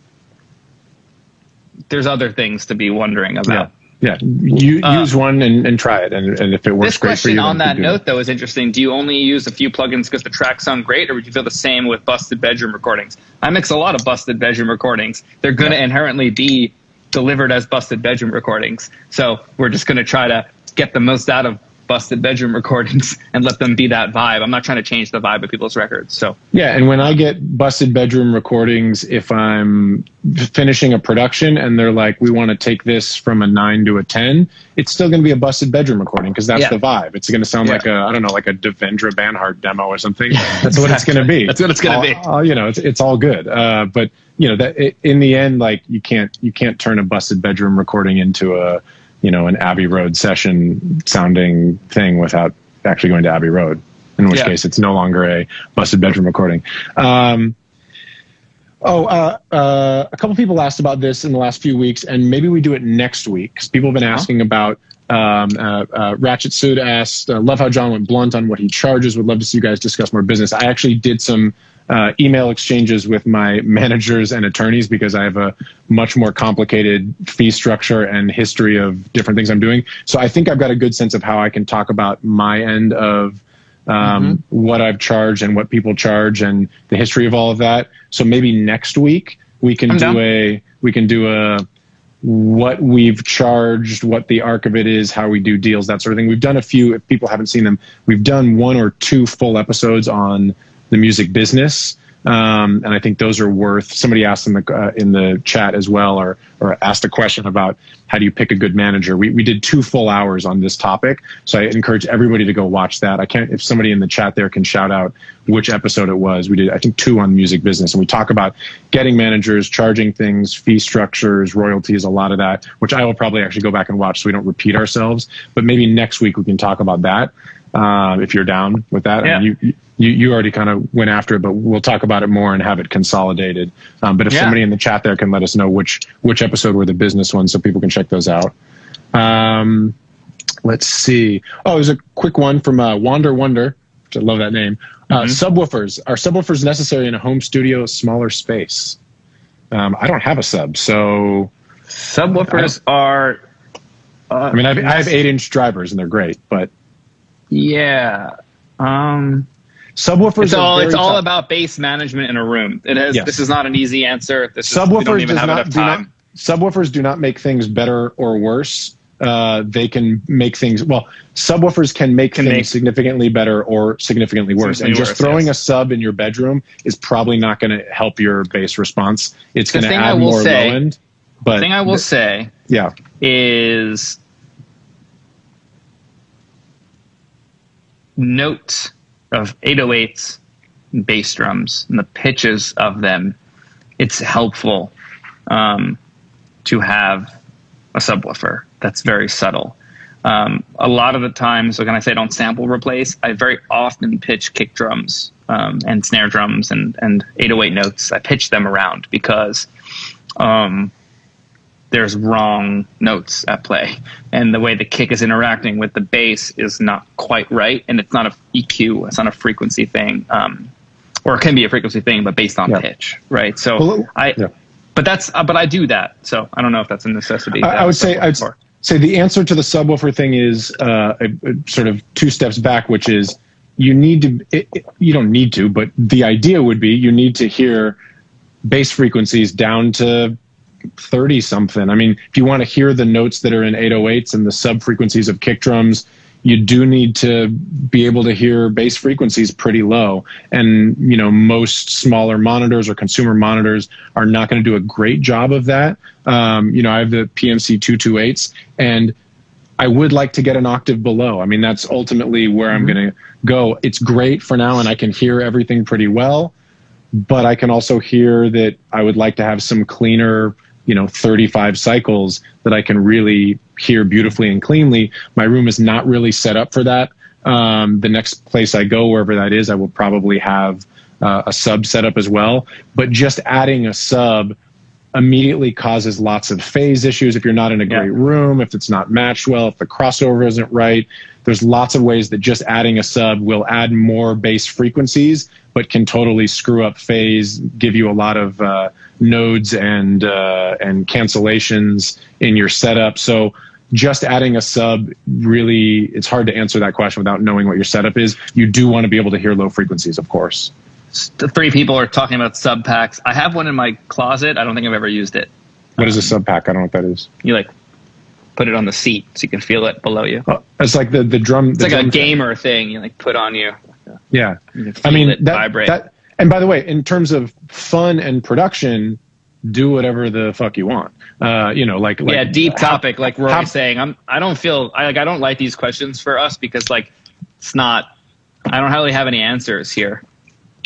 Speaker 2: there's other things to be wondering about.
Speaker 1: Yeah, use one and try it, and if it works great for you.
Speaker 2: This question on that note, though, is interesting. Do you only use a few plugins because the tracks sound great, or would you feel the same with busted bedroom recordings? I mix a lot of busted bedroom recordings. They're going to inherently be delivered as busted bedroom recordings. So we're just going to try to get the most out of busted bedroom recordings and let them be that vibe. I'm not trying to change the vibe of people's records. So
Speaker 1: yeah, and when I get busted bedroom recordings, if I'm finishing a production and they're like, we want to take this from a 9 to a 10, it's still going to be a busted bedroom recording because that's the vibe. It's going to sound like I don't know, like a Devendra Banhart demo or something. That's what it's going to be.
Speaker 2: That's what it's going to
Speaker 1: be. It's all good. But in the end, like you can't turn a busted bedroom recording into a an Abbey Road session sounding thing without actually going to Abbey Road, in which case it's no longer a busted bedroom recording. A couple people asked about this in the last few weeks, and maybe we do it next week because people have been asking about Ratchet Suit asked, love how Jon went blunt on what he charges. Would love to see you guys discuss more business. I actually did some email exchanges with my managers and attorneys because I have a much more complicated fee structure and history of different things I'm doing. So I think I've got a good sense of how I can talk about my end of what I've charged and what people charge and the history of all of that. So maybe next week we can do a what we've charged, what the arc of it is, how we do deals, that sort of thing. We've done a few, if people haven't seen them, we've done 1 or 2 full episodes on the music business. And I think those are worth, somebody asked in the chat as well, or asked a question about how do you pick a good manager. We did 2 full hours on this topic. So I encourage everybody to go watch that. if somebody in the chat there can shout out which episode it was. We did, I think, 2 on music business. And we talk about getting managers, charging things, fee structures, royalties, a lot of that, which I will probably actually go back and watch so we don't repeat ourselves. But maybe next week we can talk about that. If you're down with that.
Speaker 2: Yeah.
Speaker 1: I mean, you already kind of went after it, but we'll talk about it more and have it consolidated. But if somebody in the chat there can let us know which episode were the business ones so people can check those out. Let's see. Oh, there's a quick one from Wander Wonder, which I love that name. Subwoofers. Are subwoofers necessary in a home studio, smaller space? I don't have a sub, so...
Speaker 2: Subwoofers are...
Speaker 1: I mean, I have 8-inch drivers, and they're great, but...
Speaker 2: Yeah.
Speaker 1: Subwoofers.
Speaker 2: It's all about bass management in a room. It is. Yes. This is not an easy answer. We don't even have enough time.
Speaker 1: Subwoofers do not make things better or worse. They can make things. Well, subwoofers can make things significantly better or significantly worse. And just throwing a sub in your bedroom is probably not going to help your bass response. It's going to add more low end. But
Speaker 2: the thing I will say, is notes of 808s and bass drums and the pitches of them, it's helpful to have a subwoofer that's very subtle. A lot of the times, so when I say don't sample replace, I very often pitch kick drums and snare drums and 808 notes. I pitch them around because there's wrong notes at play, and the way the kick is interacting with the bass is not quite right, and it's not a EQ, it's not a frequency thing, or it can be a frequency thing, but based on pitch, right? So but I do that, so I don't know if that's a necessity.
Speaker 1: I would say the answer to the subwoofer thing is sort of 2 steps back, which is you don't need to, but the idea would be you need to hear bass frequencies down to 30 something. I mean, if you want to hear the notes that are in 808s and the sub frequencies of kick drums, you do need to be able to hear bass frequencies pretty low. And, most smaller monitors or consumer monitors are not going to do a great job of that. I have the PMC 228s, and I would like to get an octave below. I mean, that's ultimately where I'm going to go. It's great for now, and I can hear everything pretty well, but I can also hear that I would like to have some cleaner, 35 cycles that I can really hear beautifully and cleanly. My room is not really set up for that. The next place I go, wherever that is, I will probably have a sub set up as well. But just adding a sub immediately causes lots of phase issues if you're not in a great room, if it's not matched well, if the crossover isn't right. There's lots of ways that just adding a sub will add more bass frequencies, but can totally screw up phase, give you a lot of nodes and cancellations in your setup. So just adding a sub, really, it's hard to answer that question without knowing what your setup is. You do want to be able to hear low frequencies, of course.
Speaker 2: The 3 people are talking about sub packs. I have one in my closet. I don't think I've ever used it.
Speaker 1: What is a sub pack? I don't know what that is.
Speaker 2: You put it on the seat so you can feel it below you.
Speaker 1: It's like the drum.
Speaker 2: It's like a gamer thing. You put on you.
Speaker 1: Yeah.
Speaker 2: You can feel it vibrate.
Speaker 1: And by the way, in terms of fun and production, do whatever the fuck you want.
Speaker 2: Deep topic. Like Rory's saying, I don't like these questions for us because it's not. I don't really have any answers here.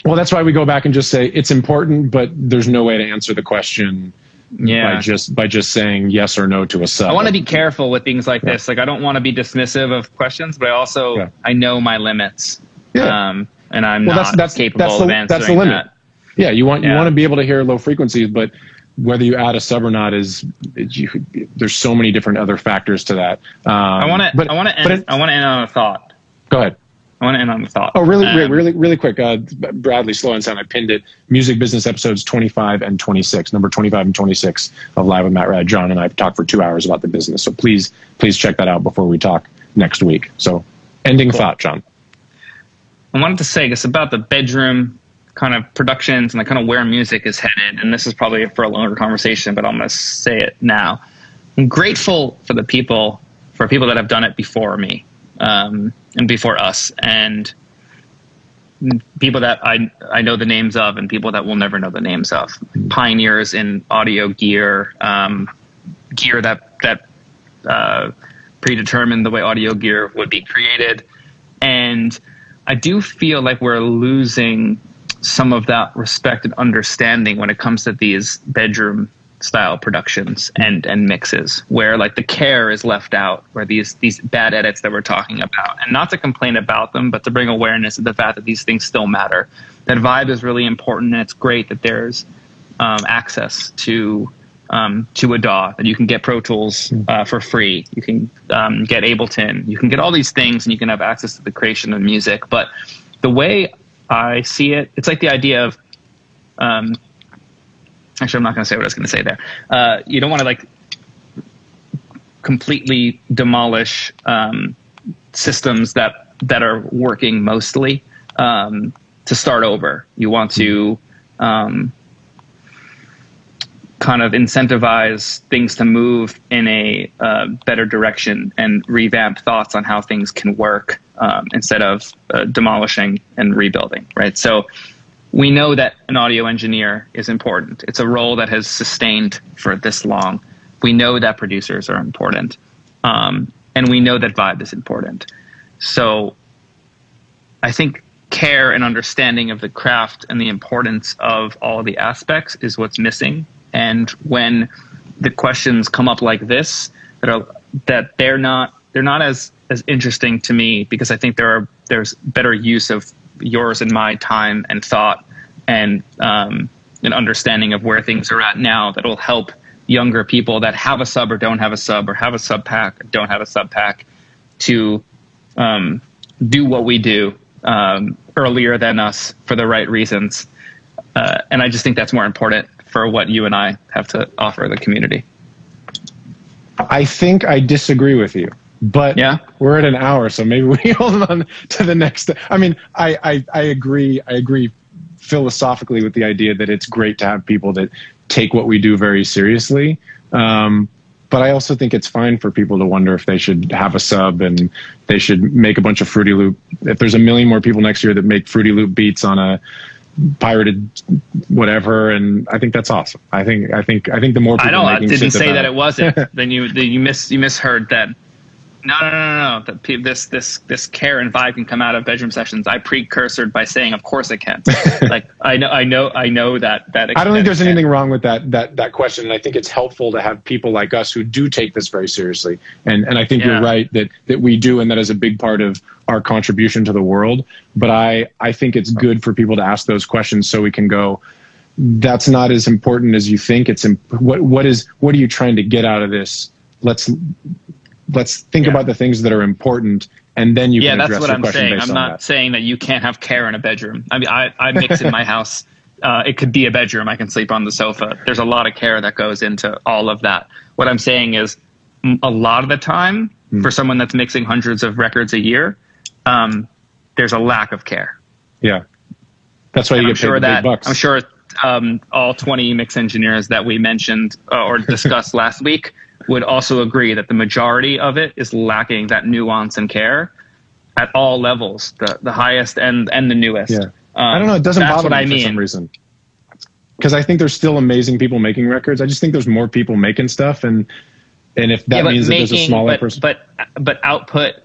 Speaker 1: Well, that's why we go back and just say it's important, but there's no way to answer the question by just saying yes or no to a sub.
Speaker 2: I want to be careful with things like this. I don't want to be dismissive of questions, but I also I know my limits. Yeah. And I'm not capable of answering
Speaker 1: that's the limit.
Speaker 2: That.
Speaker 1: Yeah, you want to be able to hear low frequencies, but whether you add a sub or not there's so many different other factors to that.
Speaker 2: I want to end on a thought.
Speaker 1: Go ahead.
Speaker 2: I want to end on a thought.
Speaker 1: Oh, really quick. Bradley, slow and sound. I pinned it. Music Business episodes 25 and 26, number 25 and 26 of Live with Matt Rad. John and I have talked for 2 hours about the business. So please check that out before we talk next week. So ending thought, John.
Speaker 2: I wanted to say this about the bedroom kind of productions and kind of where music is headed. And this is probably for a longer conversation, but I'm going to say it now. I'm grateful for people that have done it before me. And before us, and people that I know the names of, and people that will never know the names of. Pioneers in audio gear, gear that predetermined the way audio gear would be created, and I do feel like we're losing some of that respect and understanding when it comes to these bedroom style productions and mixes, where the care is left out, where these bad edits that we're talking about, and not to complain about them, but to bring awareness of the fact that these things still matter. That vibe is really important, and it's great that there's access to a DAW, that you can get Pro Tools for free, you can get Ableton, you can get all these things, and you can have access to the creation of music. But the way I see it, it's like the idea of actually, I'm not going to say what I was going to say there. You don't want to completely demolish systems that are working mostly to start over. You want to kind of incentivize things to move in a better direction and revamp thoughts on how things can work instead of demolishing and rebuilding, right? So we know that an audio engineer is important. It's a role that has sustained for this long. We know that producers are important. And we know that vibe is important. So I think care and understanding of the craft and the importance of all of the aspects is what's missing. And when the questions come up like this, that they're not as interesting to me, because I think there's better use of yours and my time and thought and an understanding of where things are at now that will help younger people that have a sub or don't have a sub, or have a sub pack or don't have a sub pack, to do what we do earlier than us for the right reasons. And I just think that's more important for what you and I have to offer the community.
Speaker 1: I think I disagree with you, but
Speaker 2: yeah,
Speaker 1: we're at an hour, so maybe we hold on to the next. I mean, I agree. I agree philosophically with the idea that it's great to have people that take what we do very seriously. But I also think it's fine for people to wonder if they should have a sub and they should make a bunch of Fruity Loop. If there's a million more people next year that make Fruity Loop beats on a pirated whatever, and I think that's awesome. I think the more people
Speaker 2: I
Speaker 1: making
Speaker 2: didn't
Speaker 1: shit
Speaker 2: say
Speaker 1: about
Speaker 2: that it wasn't. Then you misheard that. No. This care and vibe can come out of bedroom sessions. I precursored by saying, of course it can. Like I know that.
Speaker 1: I don't think there's anything wrong with that question, and I think it's helpful to have people like us who do take this very seriously. And I think you're right that we do, and that is a big part of our contribution to the world. But I think it's good for people to ask those questions so we can go, that's not as important as you think. It's what are you trying to get out of this? Let's think about the things that are important, and then you can address the question based on that. Yeah, that's what I'm saying. I'm not saying that you can't have care in a bedroom. I mean, I mix in my house. It could be a bedroom. I can sleep on the sofa. There's a lot of care that goes into all of that. What I'm saying is, a lot of the time, for someone that's mixing hundreds of records a year, there's a lack of care. Yeah, that's why you get paid the big bucks. I'm sure all 20 mix engineers that we mentioned or discussed last week would also agree that the majority of it is lacking that nuance and care at all levels, the highest and the newest. Yeah. I don't know. It doesn't bother me for some reason, because I think there's still amazing people making records. I just think there's more people making stuff, and if that means that there's a smaller person. But output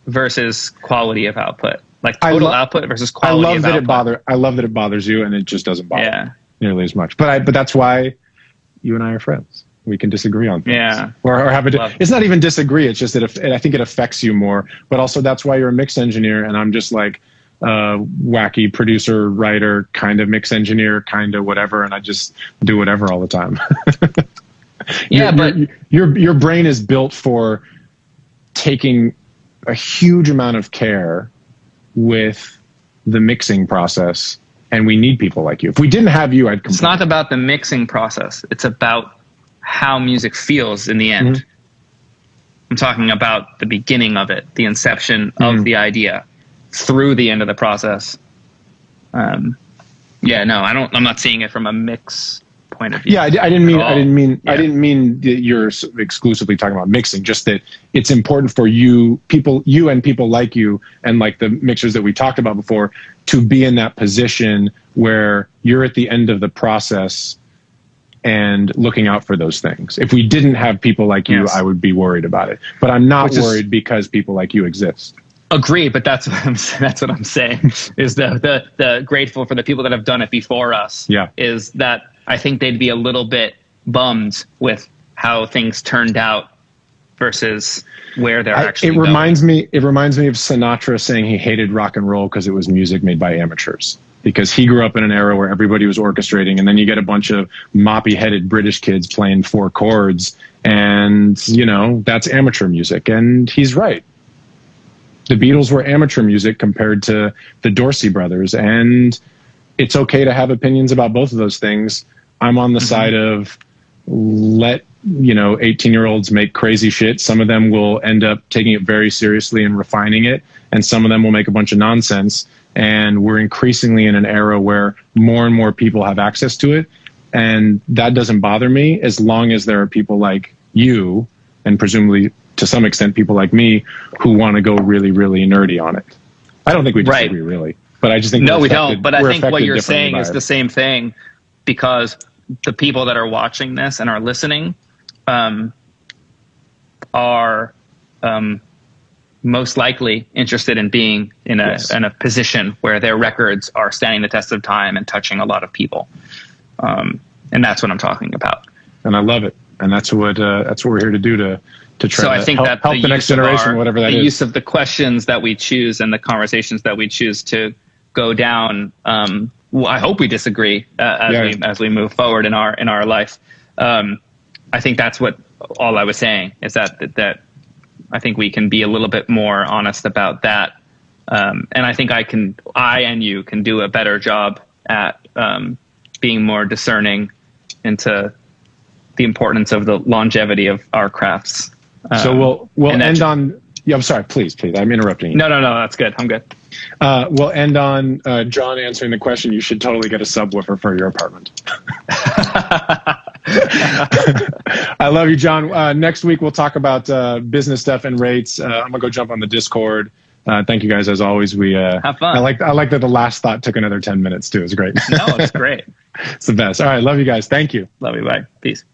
Speaker 1: versus quality of output, like total output versus quality of output. I love that it bothers you, and it just doesn't bother me nearly as much. But that's why you and I are friends. We can disagree on things. Yeah. Or have it's not even disagree. It's just that I think it affects you more. But also that's why you're a mix engineer, and I'm just like wacky producer, writer, kind of mix engineer, kind of whatever, and I just do whatever all the time. But your brain is built for taking a huge amount of care with the mixing process, and we need people like you. If we didn't have you, I'd complain. It's not about the mixing process. It's about how music feels in the end. I'm talking about the beginning of it, the inception of the idea through the end of the process. I'm not seeing it from a mix point of view. Yeah, I didn't mean that you're exclusively talking about mixing, just that it's important for you and people like you, and like the mixers that we talked about before, to be in that position where you're at the end of the process and looking out for those things. If we didn't have people like you, I would be worried about it. But I'm not worried because people like you exist. Agree, but that's what I'm saying. Is the grateful for the people that have done it before us. Yeah. Is that I think they'd be a little bit bummed with how things turned out versus where they're actually going. It reminds me of Sinatra saying he hated rock and roll because it was music made by amateurs. Because he grew up in an era where everybody was orchestrating, and then you get a bunch of moppy-headed British kids playing 4 chords, and, that's amateur music. And he's right. The Beatles were amateur music compared to the Dorsey brothers, and it's okay to have opinions about both of those things. I'm on the side of let 18-year-olds make crazy shit. Some of them will end up taking it very seriously and refining it, and some of them will make a bunch of nonsense. And we're increasingly in an era where more and more people have access to it. And that doesn't bother me as long as there are people like you, and presumably to some extent people like me, who want to go really, really nerdy on it. I don't think we disagree really, but I just think we don't. But I think what you're saying is the same thing, because the people that are watching this and are listening are most likely interested in being in a position where their records are standing the test of time and touching a lot of people. And that's what I'm talking about. And I love it. and that's what we're here to do to try.
Speaker 2: So I think that
Speaker 1: help the next generation, whatever that is.
Speaker 2: The use of the questions that we choose and the conversations that we choose to go down. I hope we disagree as we move forward in our life. I think that's what all I was saying is that I think we can be a little bit more honest about that. And I think I and you can do a better job at being more discerning into the importance of the longevity of our crafts.
Speaker 1: So we'll end on. Yeah, I'm sorry. Please. I'm interrupting you.
Speaker 2: No. That's good. I'm good.
Speaker 1: We'll end on John answering the question. You should totally get a subwoofer for your apartment. I love you, John. Next week we'll talk about business stuff and rates. I'm gonna go jump on the Discord. Thank you guys as always. We
Speaker 2: have fun.
Speaker 1: I like that the last thought took another 10 minutes too. It was great.
Speaker 2: No, it's great.
Speaker 1: It's the best. All right, love you guys. Thank you.
Speaker 2: Love you. Bye. Peace.